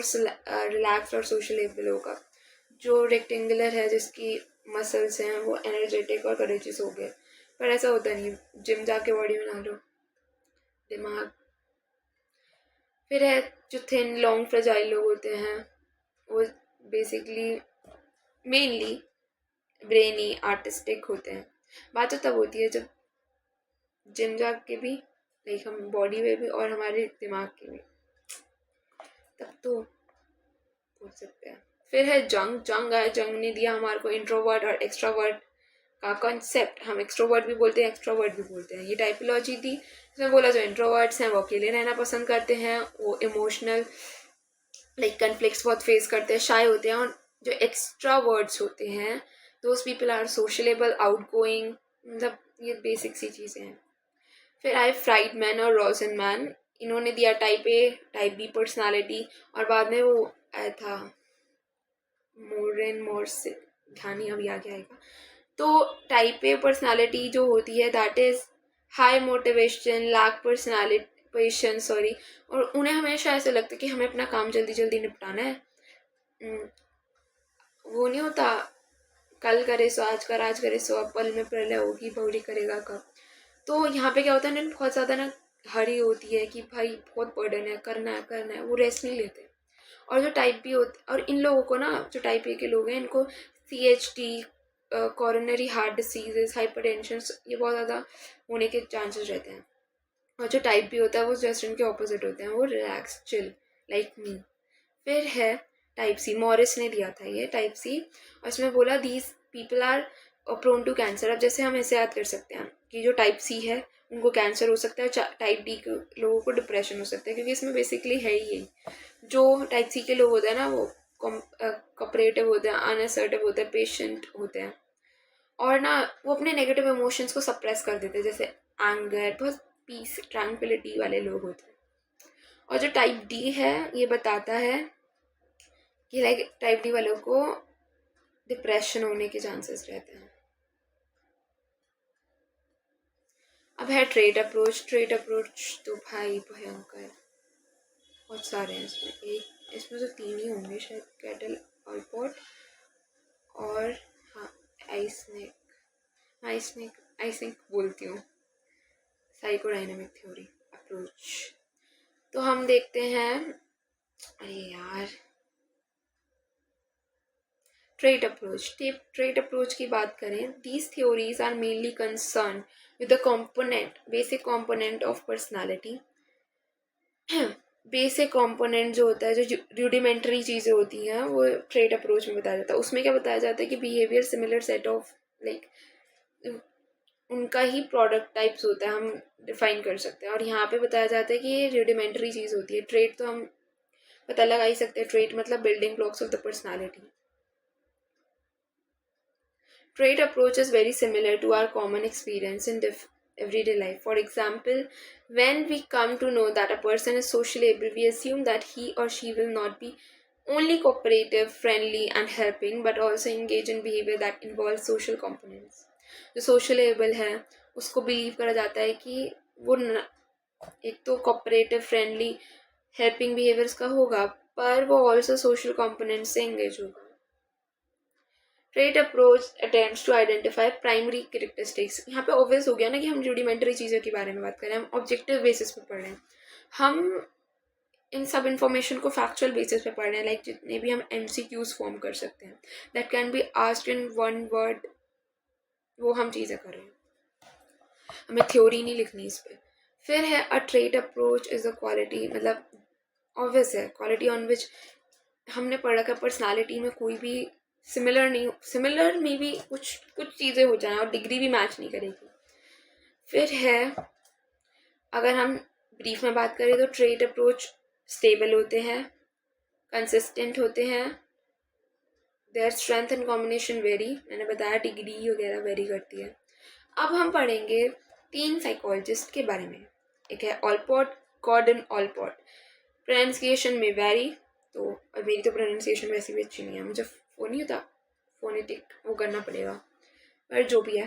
रिलैक्स और सोशलेबल होगा। जो रेक्टेंगुलर है, जिसकी मसल्स हैं, वो एनर्जेटिक और करेजियस हो गए। पर ऐसा होता नहीं, जिम जाके बॉडी बना लो, दिमाग। फिर है जो थिन, लॉन्ग, फ्रेजाइल लोग होते हैं, वो बेसिकली मेनली ब्रेनी, आर्टिस्टिक होते हैं। बात तो तब होती है जब जिम जाके भी, लाइक हम बॉडी में भी और हमारे दिमाग के भी, तब तो बोल सकते हैं। फिर है जंग। जंग है, जंग ने दिया हमारे को इंट्रोवर्ट और एक्सट्रोवर्ट का कॉन्सेप्ट। हम एक्सट्रोवर्ट भी बोलते हैं, एक्सट्रोवर्ट भी बोलते हैं। ये टाइपोलॉजी थी, इसमें बोला जो इंट्रोवर्ट्स हैं वो अकेले रहना पसंद करते हैं, वो इमोशनल लाइक कन्फ्लिक्ट्स बहुत फेस करते हैं, शाय होते हैं। और जो एक्स्ट्रावर्ट्स होते हैं, those people are sociable, outgoing, मतलब ये बेसिक सी चीज़ें हैं। फिर आए फ्राइडमैन और रोजनमैन। इन्होंने दिया type A, type B personality, और बाद में वो आया था मोर्स, ध्यान नहीं अभी आगे आएगा। तो टाइप ए पर्सनालिटी जो होती है, that is high motivation, lack personality, patience, sorry. और उन्हें हमेशा ऐसा लगता है कि हमें अपना काम जल्दी जल्दी निपटाना है। वो नहीं होता, कल करे सो आज कर, आज करे सो अब, पल में प्रलय होगी, बहुरी करेगा कब। तो यहाँ पे क्या होता है ना, बहुत ज़्यादा ना हरी होती है कि भाई बहुत बर्डन है, करना है करना है, वो रेस्ट नहीं लेते। और जो टाइप बी होते, और इन लोगों को ना, जो टाइप ए के लोग हैं, इनको CHD, coronary heart diseases, hypertension, ये बहुत ज़्यादा होने के चांसेस रहते हैं। और जो टाइप बी होता है वो जस्ट इनके ऑपोजिट होते हैं, वो रिलैक्स, चिल, लाइक मी। फिर है टाइप सी। मॉरिस ने दिया था ये टाइप सी, और इसमें बोला these people are prone to cancer. अब जैसे हम ऐसे याद कर सकते हैं कि जो टाइप सी है उनको कैंसर हो सकता है, टाइप डी के लोगों को डिप्रेशन हो सकता है, क्योंकि इसमें बेसिकली है ही यही। जो टाइप सी के लोग होते हैं ना, वो कॉपरेटिव होते हैं, अनअसर्टिव होते हैं, पेशेंट होते हैं, और ना वो अपने नेगेटिव इमोशंस को सप्रेस कर देते हैं, जैसे एंगर, बहुत पीस, ट्रैंक्विलिटी वाले लोग होते हैं। और जो टाइप डी है, ये बताता है कि लाइक टाइप डी वालों को डिप्रेशन होने के चांसेस रहते हैं। अब है ट्रेट अप्रोच। ट्रेट अप्रोच तो भाई भयंकर, बहुत सारे हैं इसमें। एक इसमें तो 3 ही होंगे शायद, कैटल, ऑलपॉट और हाँ, आइसनेक। आइसनेक बोलती हूँ, साइकोडायनेमिक थ्योरी अप्रोच। तो हम देखते हैं, अरे यार, ट्रेट अप्रोच। ट्रेट अप्रोच की बात करें, these theories are mainly concern with the component, basic component of personality. Basic component जो होता है, जो रूडिमेंट्री चीज़ें होती हैं, वो ट्रेट अप्रोच में बताया जाता है। उसमें क्या बताया जाता है कि behaviour similar set of like उनका ही प्रोडक्ट टाइप्स होता है, हम डिफाइन कर सकते हैं। और यहाँ पे बताया जाता है कि ये रूडिमेंट्री चीज़ होती है। ट्रेट तो हम पता लगा ही सकते हैं, ट्रेट मतलब building blocks of the personality. Trait approach is very similar to our common experience in everyday life. For example, when we come to know that a person is socially able, we assume that he or she will not be only cooperative, friendly, and helping, but also engage in behavior that involves social components. जो social able है, उसको believe करा जाता है कि वो एक तो cooperative, friendly, helping behaviors का होगा, पर वो also social components से engage होगा. Trait approach attempts to identify primary characteristics. यहाँ पे ऑब्वियस हो गया ना कि हम रूडिमेंटरी चीज़ों के बारे में बात कर रहे हैं, हम ऑब्जेक्टिव बेसिस पे पढ़ रहे हैं, हम इन सब इन्फॉर्मेशन को फैक्चुअल बेसिस पे पढ़ रहे हैं। लाइक जितने भी हम MCQs फॉर्म कर सकते हैं, that can be asked in one word, वो हम चीज़ें कर रहे हैं, हमें थ्योरी नहीं लिखनी इस पर। फिर है अ trait approach is a quality, मतलब ऑब्वियस है, क्वालिटी ऑन विच हमने पढ़ा कि पर्सनालिटी में कोई भी सिमिलर नहीं, सिमिलर में भी कुछ कुछ चीज़ें हो जाएं और डिग्री भी मैच नहीं करेगी। फिर है, अगर हम ब्रीफ में बात करें तो ट्रेट अप्रोच स्टेबल होते हैं, कंसिस्टेंट होते हैं, their strength and combination very, मैंने बताया डिग्री वगैरह वेरी करती है। अब हम पढ़ेंगे 3 साइकोलॉजिस्ट के बारे में। एक है ऑलपॉट, गॉर्डन ऑलपॉट। प्रोनाउंसिएशन में वेरी, तो और मेरी तो प्रोनाउंसिएशन वैसे भी अच्छी नहीं है, मुझे वो नहीं होता फोनेटिक, वो करना पड़ेगा, पर जो भी है।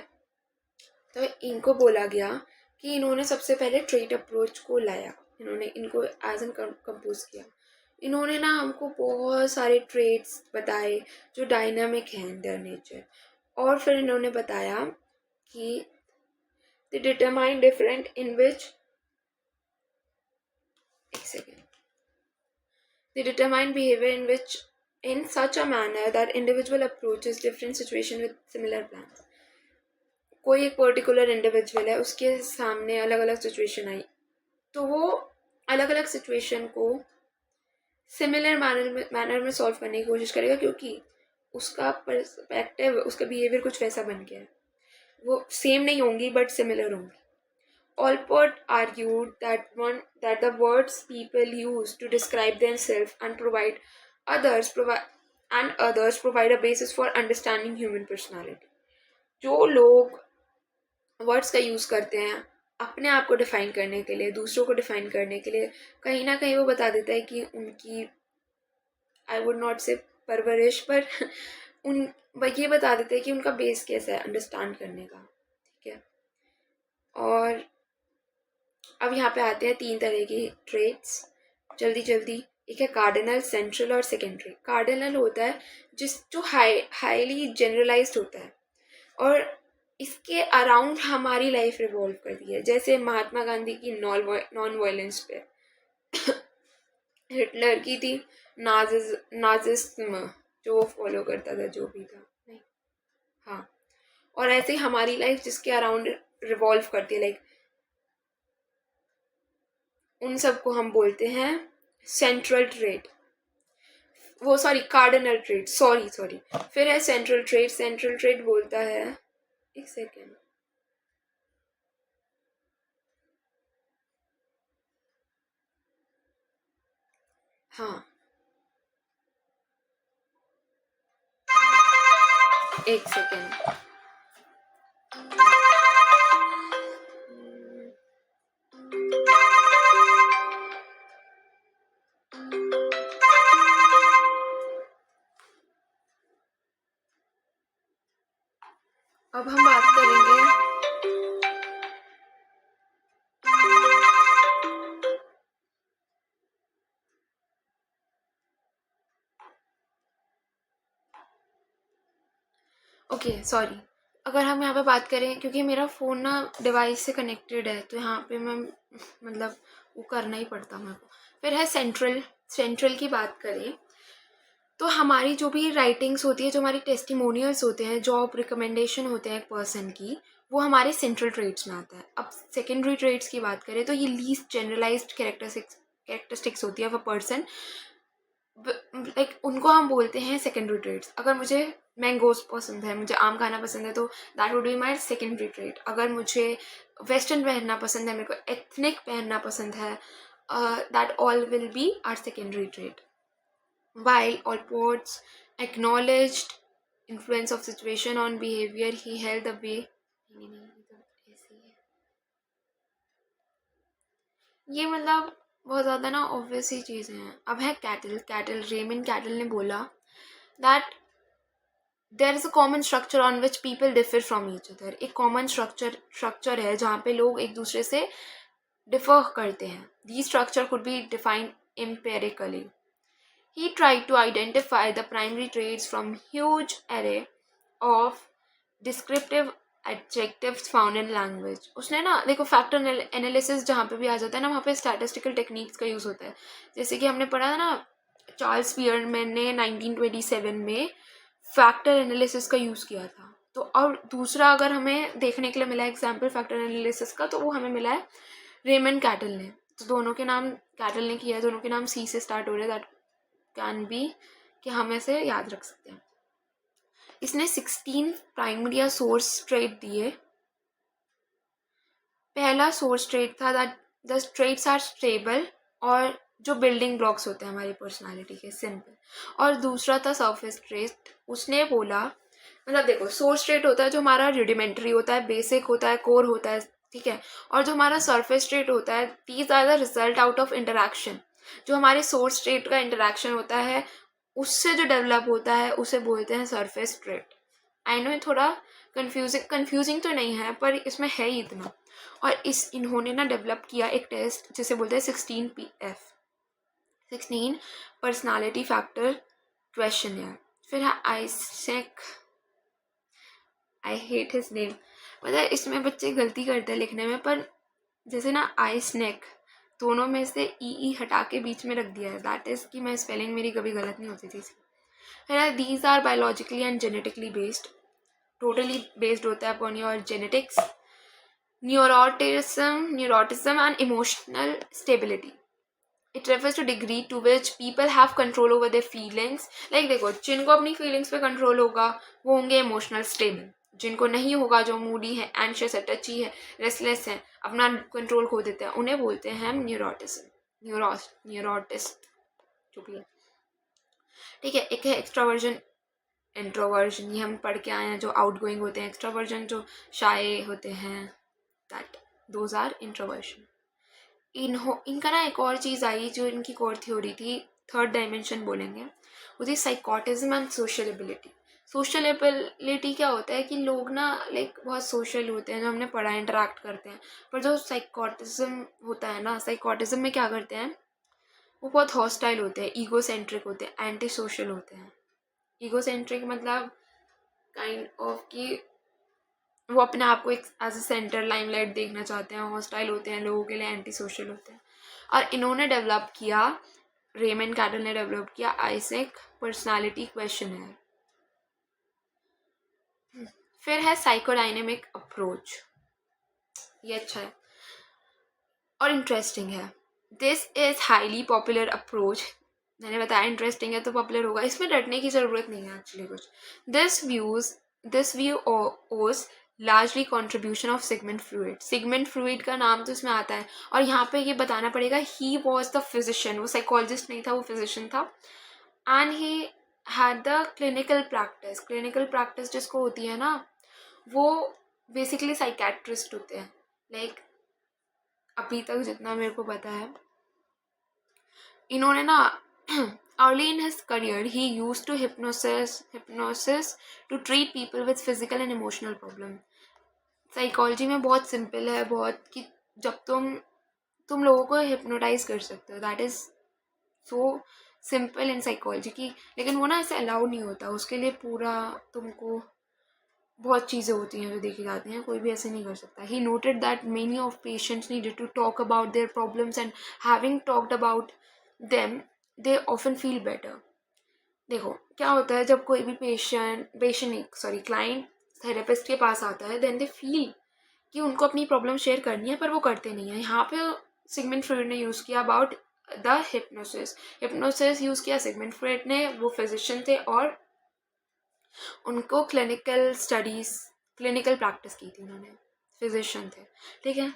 तो इनको बोला गया कि इन्होंने सबसे पहले ट्रेट अप्रोच को लाया, इन्होंने इनको एज एन कंपोज किया। इन्होंने ना हमको बहुत सारे ट्रेट्स बताए जो डायनामिक हैं इन देयर नेचर, और फिर इन्होंने बताया कि दे डिटरमाइन डिफरेंट इन विच, एक second, they determine behavior in such a manner that individual approaches different situation with similar plans. कोई एक पर्टिकुलर इंडिविजुअल है, उसके सामने अलग अलग सिचुएशन आई, तो वो अलग अलग सिचुएशन को सिमिलर मैनर में सॉल्व करने की कोशिश करेगा, क्योंकि उसका पर्सपेक्टिव, उसका बिहेवियर कुछ वैसा बन गया है। वो सेम नहीं होंगी बट सिमिलर होंगी। Allport argued that the words people use to describe themselves and others provide a basis for understanding human personality. जो लोग वर्ड्स का यूज़ करते हैं अपने आप को डिफाइन करने के लिए, दूसरों को डिफाइन करने के लिए, कहीं ना कहीं वो बता देता है कि उनकी, आई वुड नॉट से परवरिश, पर उन ये बता देते हैं कि उनका बेस कैसा है अंडरस्टैंड करने का, ठीक है। और अब यहाँ पे आते हैं 3 तरह की ट्रेट्स, जल्दी। एक है कार्डिनल, सेंट्रल और सेकेंडरी। कार्डिनल होता है जो हाईली जनरलाइज्ड होता है और इसके अराउंड हमारी लाइफ रिवॉल्व करती है, जैसे महात्मा गांधी की नॉन वायलेंस पे, हिटलर की थी नाजिज्म, जो वो फॉलो करता था, जो भी था, नहीं, हाँ। और ऐसे हमारी लाइफ जिसके अराउंड रिवॉल्व करती है, लाइक उन सबको हम बोलते हैं सेंट्रल ट्रेट, वो सॉरी कार्डिनल ट्रेट, सॉरी। फिर है सेंट्रल ट्रेट। सेंट्रल ट्रेट बोलता है, एक सेकेंड, हाँ, एक सेकेंड, अब हम बात करेंगे ओके सॉरी, अगर हम यहाँ पे बात करें, क्योंकि मेरा फ़ोन ना डिवाइस से कनेक्टेड है, तो यहाँ पे मैं मतलब वो करना ही पड़ता मेरे को। फिर है सेंट्रल की बात करें तो हमारी जो भी राइटिंग्स होती है, जो हमारी टेस्टिमोनियल्स होते हैं, जॉब रिकमेंडेशन होते हैं एक पर्सन की, वो हमारे सेंट्रल ट्रेट्स में आता है। अब सेकेंडरी ट्रेट्स की बात करें तो ये लीस्ट जनरलाइज्ड कैरेक्टरिस्टिक्स होती है ऑफ अ पर्सन, लाइक उनको हम बोलते हैं सेकेंडरी ट्रेट्स। अगर मुझे मैंगोज पसंद है, मुझे आम खाना पसंद है, तो that would be my secondary trait. अगर मुझे वेस्टर्न पहनना पसंद है, मेरे को एथनिक पहनना पसंद है, that all will be are secondary trait. While Allport's acknowledged influence of situation on behavior, he held the way. ये मतलब बहुत ज़्यादा ना ऑब्वियस ही चीज़ें हैं। अब है कैटल रेमन कैटल ने बोला that there is a common structure on which people differ from each other. एक कॉमन स्ट्रक्चर है जहाँ पे लोग एक दूसरे से डिफर करते हैं। The structure could be defined empirically. He tried to identify the primary traits from huge array of descriptive adjectives found in language. उसने ना देखो फैक्टर एनालिसिस जहाँ पे भी आ जाता है ना, वहाँ पे स्टैटिस्टिकल टेक्निक्स का यूज़ होता है। जैसे कि हमने पढ़ा था ना, चार्ल्स पियरमैन ने 1927 में फैक्टर एनालिसिस का यूज़ किया था। तो और दूसरा अगर हमें देखने के लिए मिला एग्जाम्पल फैक्टर एनालिसिस का, तो वो हमें मिला है रेमन कैटल ने। तो दोनों के नाम कैटल ने किया है, दोनों के नाम सी से स्टार्ट हो रहे हैं, दैट कैन बी कि हम ऐसे याद रख सकते हैं। इसने 16 प्राइमरी या सोर्स ट्रेट दिए। पहला सोर्स ट्रेट था that the traits are stable, और जो बिल्डिंग ब्लॉक्स होते हैं हमारी पर्सनालिटी के, सिंपल। और दूसरा था सरफेस ट्रेट। उसने बोला मतलब देखो, सोर्स ट्रेट होता है जो हमारा रूडिमेंट्री होता है, बेसिक होता है, कोर होता है, ठीक है। और जो हमारा सरफेस ट्रेट होता है, these are the result out of interaction. जो हमारे सोर्स ट्रेट का इंटरेक्शन होता है, उससे जो डेवलप होता है, उसे बोलते हैं सरफेस ट्रेट। आई नो थोड़ा कंफ्यूजिंग तो नहीं है, पर इसमें है ही इतना। और इन्होंने ना डेवलप किया एक टेस्ट जिसे बोलते हैं 16PF, 16 पर्सनालिटी फैक्टर क्वेश्चन। फिर है Isaac, I hate his name, मतलब इसमें बच्चे गलती करते हैं लिखने में, पर जैसे ना आइसनेक, दोनों में से ई हटा के बीच में रख दिया है, दैट इज़ कि मैं स्पेलिंग मेरी कभी गलत नहीं होती थी इसकी। फिर these are biologically and genetically based, totally based होता है upon your genetics, neuroticism and emotional stability. It refers to degree to which people have control over their feelings. Like देखो, जिनको अपनी फीलिंग्स पे कंट्रोल होगा वो होंगे इमोशनल स्टेबल, जिनको नहीं होगा, जो मूडी है, एंशियस है, टची है, रेस्टलेस है, अपना कंट्रोल खो देते हैं, उन्हें बोलते हैं हम न्यूरोटिस्ट, जो भी है, ठीक है। एक है एक्सट्रावर्जन, इंट्रोवर्जन, ये हम पढ़ के आए हैं, जो आउट गोइंग होते हैं। एक्सट्रावर्जन जो शाय होते हैं, दैट दोज आर इंट्रोवर्जन। इनका ना एक और चीज़ आई जो इनकी कोर थ्योरी थी, थर्ड डायमेंशन बोलेंगे, वो थी साइकोटिज्म and social ability. Social ability क्या होता है कि लोग ना लाइक बहुत सोशल होते हैं, जो हमने पढ़ा है, इंटरेक्ट करते हैं। पर जो साइकोटिज्म होता है ना, साइकोटिज्म में क्या करते हैं, वो बहुत हॉस्टाइल होते हैं, ईगोसेंट्रिक होते हैं, एंटी सोशल होते हैं। ईगोसेंट्रिक मतलब काइंड ऑफ कि वो अपने आप को एक एज ए सेंटर लाइमलाइट देखना चाहते हैं, हॉस्टाइल होते हैं लोगों के लिए, एंटी सोशल होते हैं। और इन्होंने डेवलप किया, रेमन कैटल ने डेवलप किया आइसेक पर्सनालिटी क्वेश्चनर। फिर है साइकोडायनेमिक अप्रोच, ये अच्छा है और इंटरेस्टिंग है। This is highly popular approach, मैंने बताया इंटरेस्टिंग है तो पॉपुलर होगा, इसमें डरने की ज़रूरत नहीं है एक्चुअली कुछ। दिस व्यू ओज largely contribution of Sigmund Freud. Sigmund Freud का नाम तो इसमें आता है, और यहाँ पे ये बताना पड़ेगा, ही वॉज द फिजिशियन, वो साइकोलॉजिस्ट नहीं था, वो फिजिशियन था। And he had the clinical practice जिसको होती है ना, वो बेसिकली साइकेट्रिस्ट होते हैं। लाइक अभी तक जितना मेरे को पता है, इन्होंने ना early in his career he used to hypnosis to treat people with physical and emotional problem. Psychology में बहुत सिंपल है, बहुत कि जब तुम लोगों को हिप्नोटाइज कर सकते हो, that is so simple in psychology की। लेकिन वो ना ऐसे अलाउ नहीं होता, उसके लिए पूरा तुमको बहुत चीज़ें होती हैं जो देखी जाती हैं, कोई भी ऐसे नहीं कर सकता. He noted that many of patients needed to talk about their problems and having talked about them they often feel better. देखो क्या होता है, जब कोई भी पेशेंट नहीं सॉरी क्लाइंट थेरेपिस्ट के पास आता है, देन दे फील कि उनको अपनी प्रॉब्लम शेयर करनी है, पर वो करते नहीं है. यहाँ पे सिगमंड फ्रॉइड ने यूज़ किया अबाउट द हिप्नोसिस यूज़ किया सिगमंड फ्रॉइड ने. वो फिजिशियन थे और उनको क्लिनिकल प्रैक्टिस की थी उन्होंने, फिजिशियन थे. ठीक है.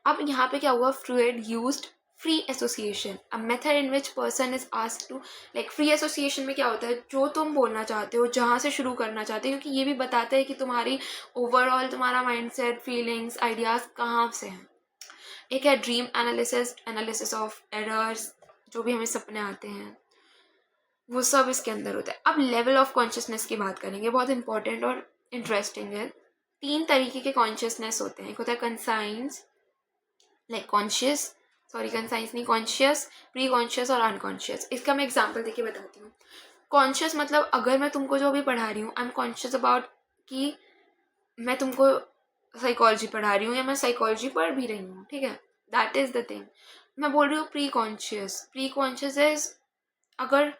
अब यहाँ पे क्या हुआ, Freud used free association, a method in which person is asked to, like free association में क्या होता है, जो तुम बोलना चाहते हो, जहाँ से शुरू करना चाहते हो, क्योंकि ये भी बताता है कि तुम्हारी ओवरऑल तुम्हारा माइंडसेट, फीलिंग्स, आइडियाज़ कहाँ से हैं. एक है ड्रीम एनालिसिस ऑफ एरर्स, जो भी हमें सपने आते हैं वो सब इसके अंदर होता है. अब लेवल ऑफ कॉन्शियसनेस की बात करेंगे, बहुत इंपॉर्टेंट और इंटरेस्टिंग है. 3 तरीके के कॉन्शियसनेस होते हैं. एक होता है conscience, like conscious, sorry conscience नहीं, कॉन्शियस, प्री कॉन्शियस और अनकॉन्शियस. इसका मैं एग्जांपल देके बताती हूँ. कॉन्शियस मतलब अगर मैं तुमको जो भी पढ़ा रही हूँ, आई एम कॉन्शियस अबाउट कि मैं तुमको साइकोलॉजी पढ़ा रही हूँ या मैं साइकोलॉजी पढ़ भी रही हूँ. ठीक है, दैट इज़ द थिंग. मैं बोल रही हूँ प्री कॉन्शियस इज, अगर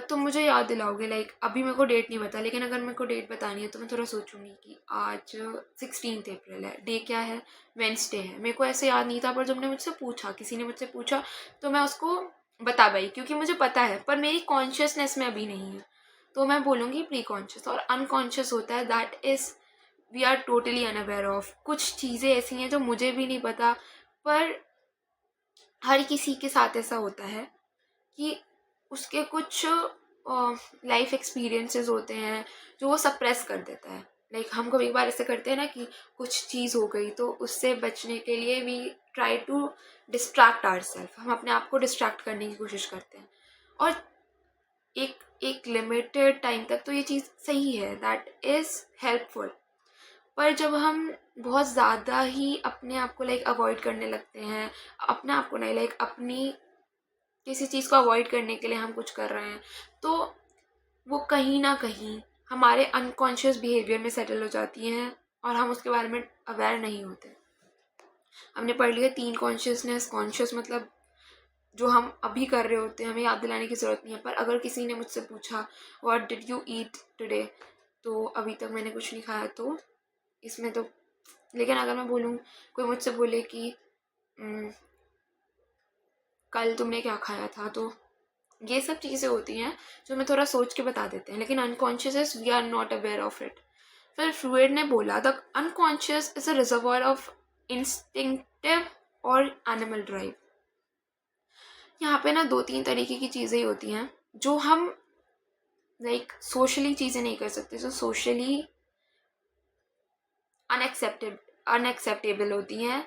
तुम मुझे याद दिलाओगे, लाइक अभी मेरे को डेट नहीं पता, लेकिन अगर मेरे को डेट बतानी है तो मैं थोड़ा सोचूंगी कि आज 16 अप्रैल है, डे क्या है, वेंसडे है. मेरे को ऐसे याद नहीं था, पर जब ने मुझसे पूछा, किसी ने मुझसे पूछा, तो मैं उसको बता पाई क्योंकि मुझे पता है, पर मेरी कॉन्शियसनेस में अभी नहीं है, तो मैं बोलूँगी प्री कॉन्शियस. और अनकॉन्शियस होता है that is we are totally unaware of. कुछ चीज़ें ऐसी हैं जो मुझे भी नहीं पता, पर हर किसी के साथ ऐसा होता है कि उसके कुछ लाइफ एक्सपीरियंसेस होते हैं जो वो सप्रेस कर देता है. लाइक हम कभी बार ऐसे करते हैं ना कि कुछ चीज़ हो गई तो उससे बचने के लिए we try to distract our self, हम अपने आप को डिस्ट्रैक्ट करने की कोशिश करते हैं. और एक एक लिमिटेड टाइम तक तो ये चीज़ सही है, दैट इज़ हेल्पफुल. पर जब हम बहुत ज़्यादा ही अपने आप को लाइक अवॉइड करने लगते हैं, अपने आप को नहीं, लाइक अपनी किसी चीज़ को अवॉइड करने के लिए हम कुछ कर रहे हैं, तो वो कहीं ना कहीं हमारे अनकॉन्शियस बिहेवियर में सेटल हो जाती हैं और हम उसके बारे में अवेयर नहीं होते. हमने पढ़ लिया 3 कॉन्शियसनेस. कॉन्शियस मतलब जो हम अभी कर रहे होते हैं, हमें याद दिलाने की ज़रूरत नहीं है. पर अगर किसी ने मुझसे पूछा what did you eat today, तो अभी तक मैंने कुछ नहीं खाया, तो इसमें तो, लेकिन अगर मैं बोलूँ, कोई मुझसे बोले कि कल तुमने क्या खाया था, तो ये सब चीज़ें होती हैं जो हमें थोड़ा सोच के बता देते हैं, लेकिन unconscious we are not aware of it. फिर फ्रूइड ने बोला the unconscious is a reservoir of instinctive और एनिमल ड्राइव. यहाँ पे ना 2-3 तरीके की चीज़ें ही होती हैं जो हम लाइक सोशली चीज़ें नहीं कर सकते, जो सोशली अनएक्सेप्टेबल होती हैं,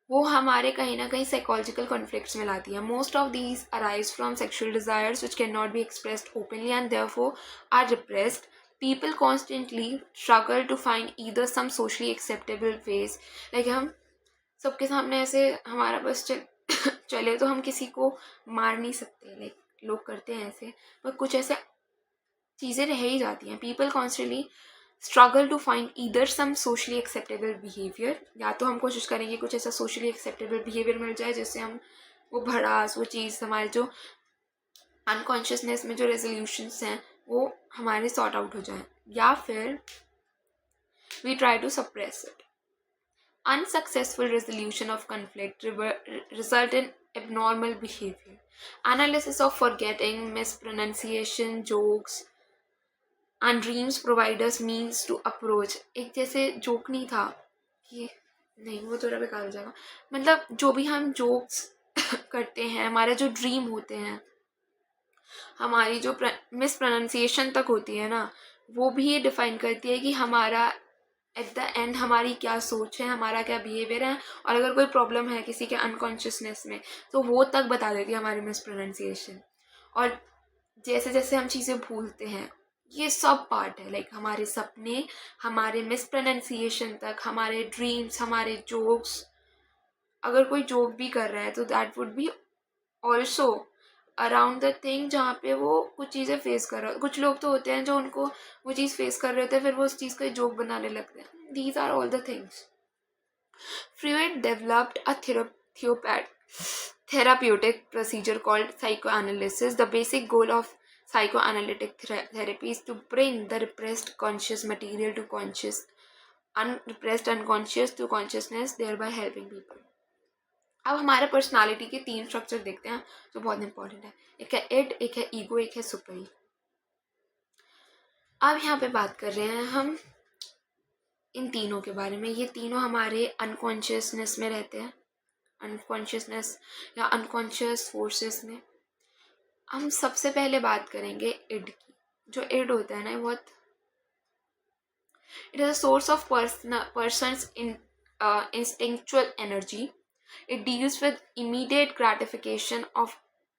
वो हमारे कहीं ना कहीं साइकोलॉजिकल कॉन्फ्लिक्ट्स में लाती हैं. Most of these arise from sexual desires which can not be expressed openly and therefore are repressed. People constantly struggle to find either some socially acceptable ways. Like हम सबके सामने ऐसे हमारा बस चले तो हम किसी को मार नहीं सकते, लाइक लोग करते हैं ऐसे, पर कुछ ऐसे चीज़ें रह ही जाती हैं. People constantly struggle to find either some socially acceptable behaviour, या तो हम कोशिश करेंगे कुछ ऐसा सोशली एक्सेप्टेबल बिहेवियर मिल जाए जिससे हम वो भड़ास, वो चीज़, हमारे जो अनकॉन्शियसनेस में जो रेजोल्यूशंस हैं वो हमारे सॉर्ट आउट हो जाए, या फिर we try to suppress it. Unsuccessful resolution of conflict result in abnormal behavior. Analysis of forgetting, mispronunciation, jokes, and dreams provide us means to approach. एक जैसे जोक नहीं था कि नहीं, वो थोड़ा बेकार हो जाएगा. मतलब जो भी हम जोक्स करते हैं, हमारे जो ड्रीम होते हैं, हमारी जो मिस प्रोनाउंसिएशन तक होती है ना, वो भी ये डिफाइन करती है कि हमारा एट द एंड हमारी क्या सोच है, हमारा क्या बिहेवियर है. और अगर कोई प्रॉब्लम है किसी के अनकॉन्शियसनेस में, तो वो तक बता देती है हमारी मिस प्रोनाउंसिएशन. और जैसे जैसे हम चीज़ें भूलते हैं, ये सब पार्ट है, लाइक हमारे सपने, हमारे मिस प्रोनाउंसिएशन तक, हमारे ड्रीम्स, हमारे जोक्स. अगर कोई जोक भी कर रहा है तो that would B also around the thing जहाँ पे वो कुछ चीज़ें फेस कर रहे हो. कुछ लोग तो होते हैं जो उनको वो चीज़ फेस कर रहे होते हैं, फिर वो उस चीज़ का जोक बनाने लगते हैं. These are all the things. Freud developed a therapeutic procedure called psychoanalysis. The basic goal of psychoanalytic therapy is to bring the repressed conscious material to unrepressed unconscious to consciousness, thereby helping people. अब हमारे पर्सनालिटी के 3 स्ट्रक्चर देखते हैं जो बहुत इंपॉर्टेंट है. एक है इड, एक है ईगो, एक है सुपर ईगो. अब यहाँ पे बात कर रहे हैं हम इन तीनों के बारे में. ये तीनों हमारे अनकॉन्शियसनेस में रहते हैं, अनकॉन्शियसनेस या अनकॉन्शियस फोर्सेस में. हम सबसे पहले बात करेंगे इड की. जो इड होता है ना, बहुत it is a source of persons in instinctual energy. It deals with immediate gratification of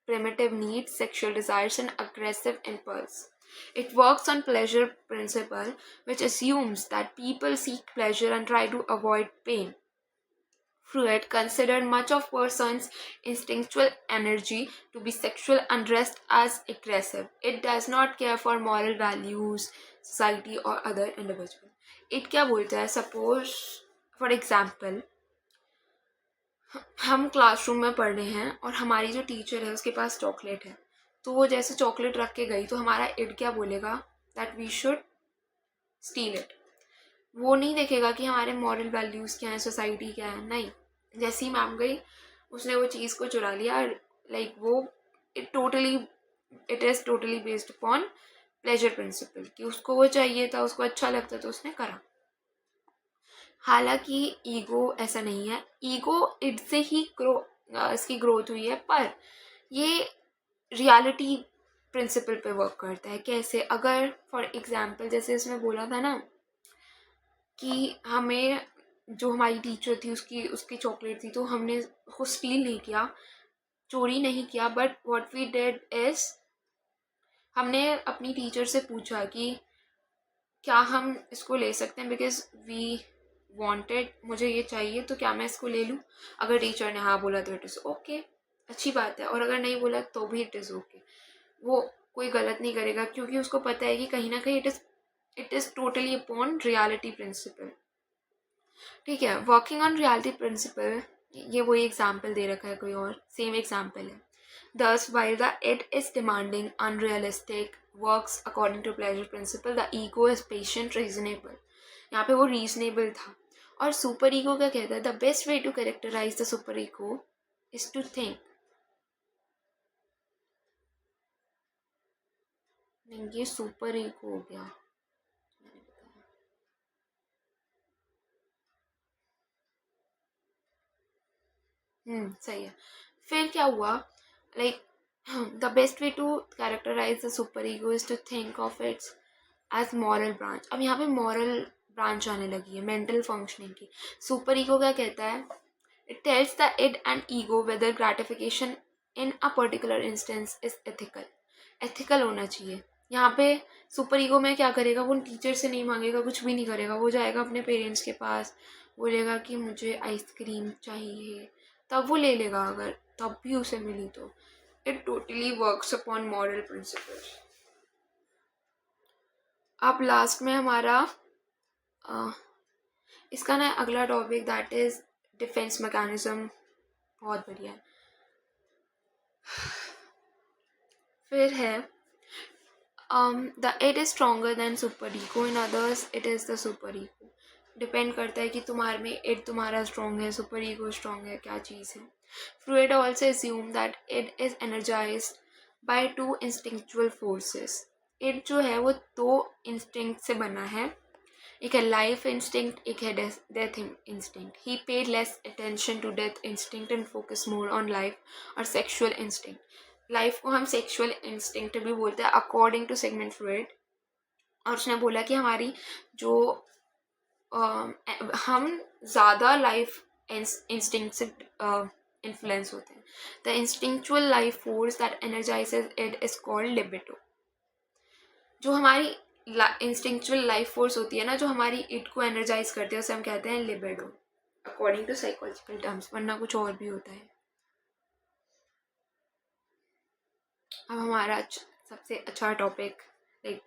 primitive needs, sexual desires, and aggressive impulse. It works on pleasure principle, which assumes that people seek pleasure and try to avoid pain. Freud considered much of person's instinctual energy to be sexual unrest as aggressive. It does not care for moral values, society, or other individual. It क्या बोलता है? Suppose, for example, हम क्लासरूम में पढ़ रहे हैं और हमारी जो टीचर है उसके पास चॉकलेट है, तो वो जैसे चॉकलेट रख के गई तो हमारा इड क्या बोलेगा? That we should steal it. वो नहीं देखेगा कि हमारे मॉरल वैल्यूज़ क्या हैं, सोसाइटी क्या है. नहीं, जैसी मैम गई उसने वो चीज़ को चुरा लिया. लाइक वो it is totally based upon pleasure principal कि उसको वो चाहिए था, उसको अच्छा लगता तो उसने करा. हालांकि ईगो ऐसा नहीं है. ईगो इट से ही इसकी ग्रोथ हुई है, पर ये रियलिटी प्रिंसिपल पे वर्क करता है. कैसे? अगर फॉर एग्जांपल जैसे इसमें बोला था ना कि हमें जो हमारी टीचर थी उसकी चॉकलेट थी, तो हमने उसको स्टील नहीं किया, चोरी नहीं किया, but what we did is हमने अपनी टीचर से पूछा कि क्या हम इसको ले सकते हैं, बिकॉज वी वांटेड, मुझे ये चाहिए तो क्या मैं इसको ले लूँ. अगर टीचर ने हाँ बोला तो इट इज़ ओके, अच्छी बात है. और अगर नहीं बोला तो भी इट इज़ ओके. वो कोई गलत नहीं करेगा क्योंकि उसको पता है कि कहीं ना कहीं it is totally upon reality principle. ठीक है. वर्किंग ऑन रियलिटी प्रिंसिपल, ये वही एग्जाम्पल दे रखा है, कोई और सेम एग्जाम्पल है. Thus, while the id is demanding, unrealistic, works according to pleasure principle, the ego is patient, reasonable. यहाँ पे वो reasonable था. और सुपर ईगो क्या कहता है? The best way to characterise the super ego is to think. ये सुपर ईगो हो गया. सही है. फिर क्या हुआ? Like the best way to characterise the super ego is to think of its as moral branch. अब यहाँ पे मॉरल ब्रांच आने लगी है, मेंटल फंक्शनिंग की. सुपर ईगो क्या कहता है? It tells the id and ego whether gratification in a particular instance is ethical. Ethical होना चाहिए. यहाँ पे सुपर ईगो में क्या करेगा? वो टीचर से नहीं मांगेगा, कुछ भी नहीं करेगा. वो जाएगा अपने पेरेंट्स के पास, बोलेगा कि मुझे आइसक्रीम चाहिए, तब वो ले लेगा. अगर तब भी उसे मिली तो it totally works upon moral principles. अब लास्ट में हमारा इसका ना अगला topic that is defence mechanism. बहुत बढ़िया है. फिर है the it is stronger than super ego, in others it is the super ego. Depend करता है कि तुम्हारे में इट तुम्हारा स्ट्रॉन्ग है, सुपर ईगो स्ट्रॉन्ग है, क्या चीज़ है. Freud also assume that it is energized by two instinctual forces. It जो है वो 2 इंस्टिंक्ट से बना है. एक है लाइफ इंस्टिंक्ट, एक है death instinct. He paid less attention to death instinct and focus more on life और सेक्शुअल इंस्टिंक्ट. लाइफ को हम सेक्शुअल इंस्टिंक्ट भी बोलते हैं अकॉर्डिंग टू सिगमंड फ्रॉइड. और उसने बोला कि हमारी जो हम ज़्यादा लाइफ इंस्टिंक्ट से इन्फ्लुएंस होते हैं. The instinctual life force that energizes it is called libido. जो हमारी इंस्टिंक्चुअल लाइफ फोर्स होती है ना, जो हमारी इट को एनर्जाइज करती है, उसे हम कहते हैं libido according to psychological terms, वरना कुछ और भी होता है. अब हमारा सबसे अच्छा टॉपिक, लाइक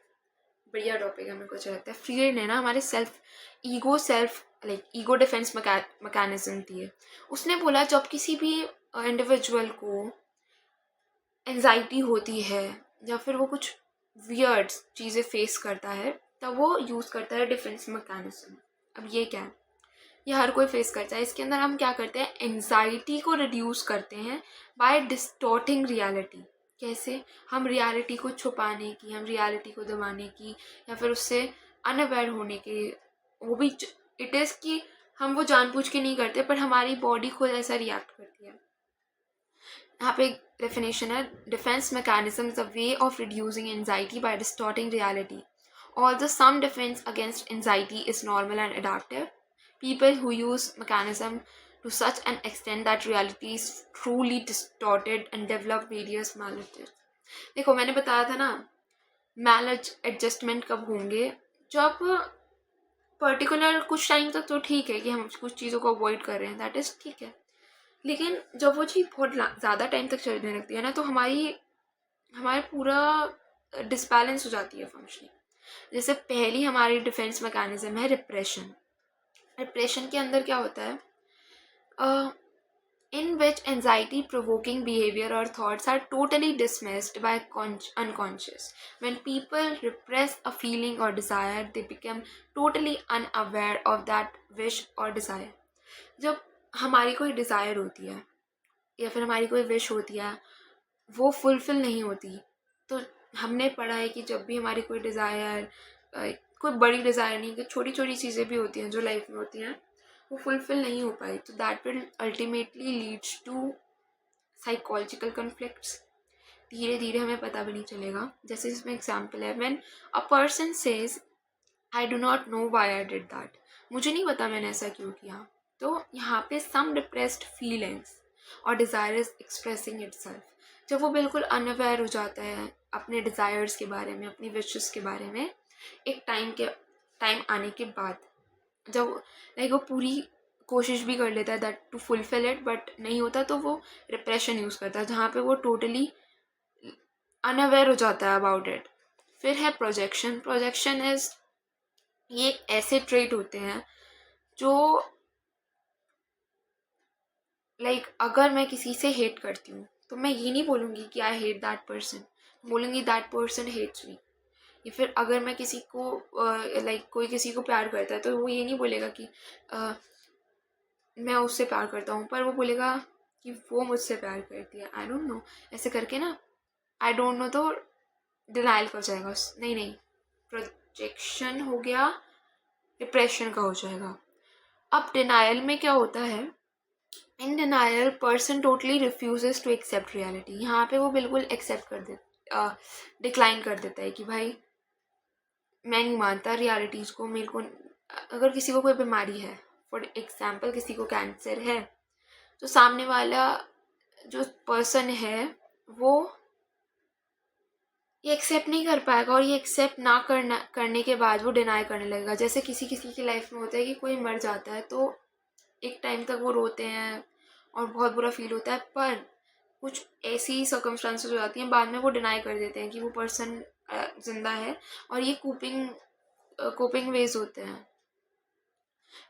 बढ़िया टॉपिक है, मेरे को अच्छा लगता है। फ्रीड ने ना हमारे ईगो डिफेंस मैकेनिज्म दिए। उसने बोला जब किसी भी इंडिविजुअल को एंजाइटी होती है या फिर वो कुछ वियर्ड चीज़ें फेस करता है, तब वो यूज़ करता है डिफेंस मैकेनिज्म। अब ये क्या है? ये हर कोई फेस करता है। इसके अंदर हम क्या करते हैं, एंजाइटी को रिड्यूस करते हैं बाय डिस्टॉर्टिंग रियलिटी। कैसे? हम रियलिटी को छुपाने की, हम रियलिटी को दबाने की, या फिर उससे अनअवेयर होने के, वो भी इट इज़ कि हम वो जानबूझ के नहीं करते, पर हमारी बॉडी खुद ऐसा रिएक्ट करती है। यहाँ पे एक डेफिनेशन है, defence mechanism is a way of reducing anxiety by distorting reality. Although some defense against anxiety is normal and adaptive, people who use mechanism to such an extent that reality is truly distorted and develop various maladjustments. देखो मैंने बताया था ना, मैलेज एडजस्टमेंट कब होंगे, जब पर्टिकुलर कुछ टाइम तक तो ठीक है कि हम कुछ चीज़ों को अवॉइड कर रहे हैं, दैट इज़ ठीक है। लेकिन जब वो चीज़ बहुत ज़्यादा टाइम तक चलने लगती है ना, तो हमारे पूरा डिसबैलेंस हो जाती है फंक्शनिंग। जैसे पहली हमारी डिफेंस मैकेनिज्म है रिप्रेशन। रिप्रेशन के अंदर क्या होता है, in which anxiety provoking behavior or thoughts are totally dismissed by unconscious. When people repress a feeling or desire, they become totally unaware of that wish or desire. जब हमारी कोई डिज़ायर होती है या फिर हमारी कोई विश होती है, वो फुलफिल नहीं होती, तो हमने पढ़ा है कि जब भी हमारी कोई डिज़ायर, कोई बड़ी डिज़ायर नहीं, कि छोटी छोटी चीज़ें भी होती हैं जो लाइफ में होती हैं, वो फुलफिल नहीं हो पाई, तो that will ultimately leads to psychological conflicts. धीरे धीरे हमें पता भी नहीं चलेगा। जैसे इसमें एग्जाम्पल है, when a person says I do not know why I did that, मुझे नहीं पता मैंने ऐसा क्यों किया। तो यहाँ पे सम डिप्रेस्ड फीलिंग्स और डिज़ायर इज एक्सप्रेसिंग इटसेल्फ। जब वो बिल्कुल अनअवेयर हो जाता है अपने डिज़ायर्स के बारे में, अपनी विशेस के बारे में, एक टाइम आने के बाद, जब लाइक वो पूरी कोशिश भी कर लेता है that to fulfil it, but नहीं होता, तो वो रिप्रेशन यूज़ करता है, जहाँ पे वो टोटली अनअवेयर हो जाता है अबाउट इट। फिर है प्रोजेक्शन। प्रोजेक्शन इज, ये ऐसे ट्रेट होते हैं जो अगर मैं किसी से हेट करती हूँ, तो मैं ये नहीं बोलूँगी कि आई हेट दैट पर्सन, बोलूँगी दैट पर्सन हेट्स मी। या फिर अगर मैं किसी को कोई किसी को प्यार करता है, तो वो ये नहीं बोलेगा कि मैं उससे प्यार करता हूँ, पर वो बोलेगा कि वो मुझसे प्यार करती है। आई डोंट नो, ऐसे करके ना, आई डोंट नो तो डिनाइल का हो जाएगा। नहीं, प्रोजेक्शन हो गया, डिप्रेशन का हो जाएगा। अब डिनाइल में क्या होता है, in denial person totally refuses to accept reality. यहाँ पे वो बिल्कुल एक्सेप्ट कर डिक्लाइन कर देता है कि भाई मैं नहीं मानता रियलिटीज़ को। मेरे को, अगर किसी को कोई बीमारी है, फॉर एग्जाम्पल किसी को कैंसर है, तो सामने वाला जो पर्सन है वो ये एक्सेप्ट नहीं कर पाएगा, और ये एक्सेप्ट ना करने के बाद वो डिनाई करने लगेगा। जैसे किसी किसी की लाइफ में होता है कि कोई मर जाता है, तो एक टाइम तक वो रोते हैं और बहुत बुरा फील होता है, पर कुछ ऐसी सर्कमस्टांसेस हो जाती हैं, बाद में वो डिनाई कर देते हैं कि वो पर्सन जिंदा है, और ये कोपिंग वेज होते हैं।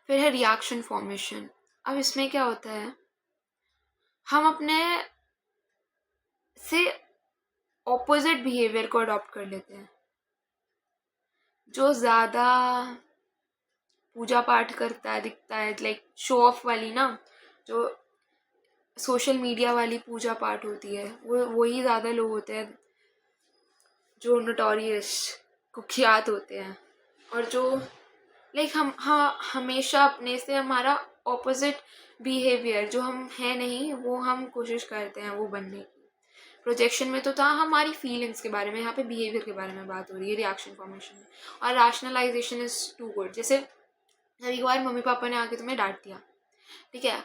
फिर है रिएक्शन फॉर्मेशन। अब इसमें क्या होता है, हम अपने से ऑपोजिट बिहेवियर को अडॉप्ट कर लेते हैं। जो ज़्यादा पूजा पाठ करता है, दिखता है, लाइक शो ऑफ वाली ना, जो सोशल मीडिया वाली पूजा पाठ होती है, वो वही ज़्यादा लोग होते हैं जो नोटोरियस कुख्यात होते हैं, और जो हम हमेशा अपने से हमारा ऑपोजिट बिहेवियर जो हम हैं नहीं, वो हम कोशिश करते हैं वो बनने की। प्रोजेक्शन में तो था हमारी फीलिंग्स के बारे में, यहाँ पे बिहेवियर के बारे में बात हो रही है रिएक्शन फॉर्मेशन में। और रैशनलाइजेशन इज टू गुड। जैसे एक बार मम्मी पापा ने आके तुम्हें डांट दिया, ठीक है,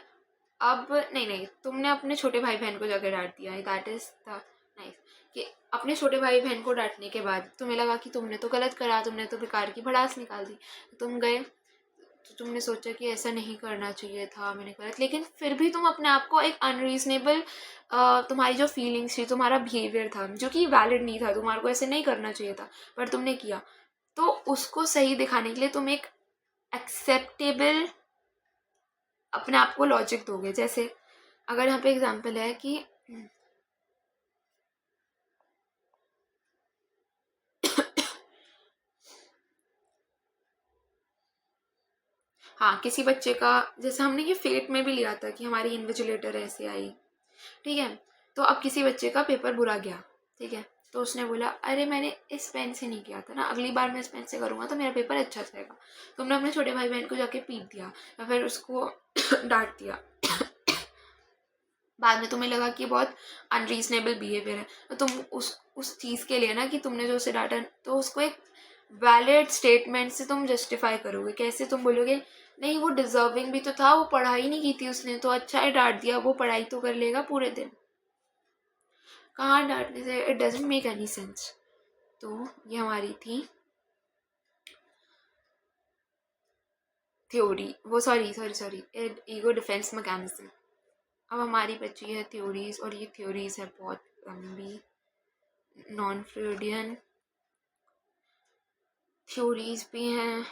अब नहीं, तुमने अपने छोटे भाई बहन को जाकर डांट दिया, दैट इज द नाइस, कि अपने छोटे भाई बहन को डांटने के बाद तुम्हें लगा कि तुमने तो गलत करा, तुमने तो बेकार की भड़ास निकाल दी, तुम गए तो तुमने सोचा कि ऐसा नहीं करना चाहिए था, मैंने करा, लेकिन फिर भी तुम अपने आप को एक अनरीजनेबल, तुम्हारी जो फीलिंग्स थी, तुम्हारा बिहेवियर था जो कि वैलिड नहीं था, तुम्हारे को ऐसे नहीं करना चाहिए था, पर तुमने किया, तो उसको सही दिखाने के लिए तुम एक एक्सेप्टेबल अपने आप को लॉजिक दोगे। जैसे अगर यहाँ पे एग्जांपल है कि हाँ, किसी बच्चे का, जैसे हमने ये फेट में भी लिया था कि हमारी इन्विजिलेटर ऐसे आई, ठीक है, तो अब किसी बच्चे का पेपर बुरा गया, ठीक है, तो उसने बोला अरे मैंने इस पेन से नहीं किया था ना, अगली बार मैं इस पेन से करूँगा तो मेरा पेपर अच्छा जाएगा। तुमने अपने छोटे भाई बहन को जाके पीट दिया या फिर उसको डांट दिया, बाद में तुम्हें लगा कि बहुत अनरीजनेबल बिहेवियर है, तो तुम उस चीज़ के लिए ना कि तुमने जो उसे डांटा, तो उसको एक वैलिड स्टेटमेंट से तुम जस्टिफाई करोगे। कैसे? तुम बोलोगे नहीं वो डिजर्विंग भी तो था, वो पढ़ाई नहीं की थी उसने, तो अच्छा है डांट दिया, वो पढ़ाई तो कर लेगा पूरे दिन। कहाँ डांटने से, it doesn't make any sense. तो ये हमारी थी थ्योरी, वो sorry sorry sorry ego defence mechanism. अब हमारी बची है थ्योरीज, और ये थ्योरीज है बहुत लंबी, नॉन फ्रॉइडियन थ्योरीज भी हैं,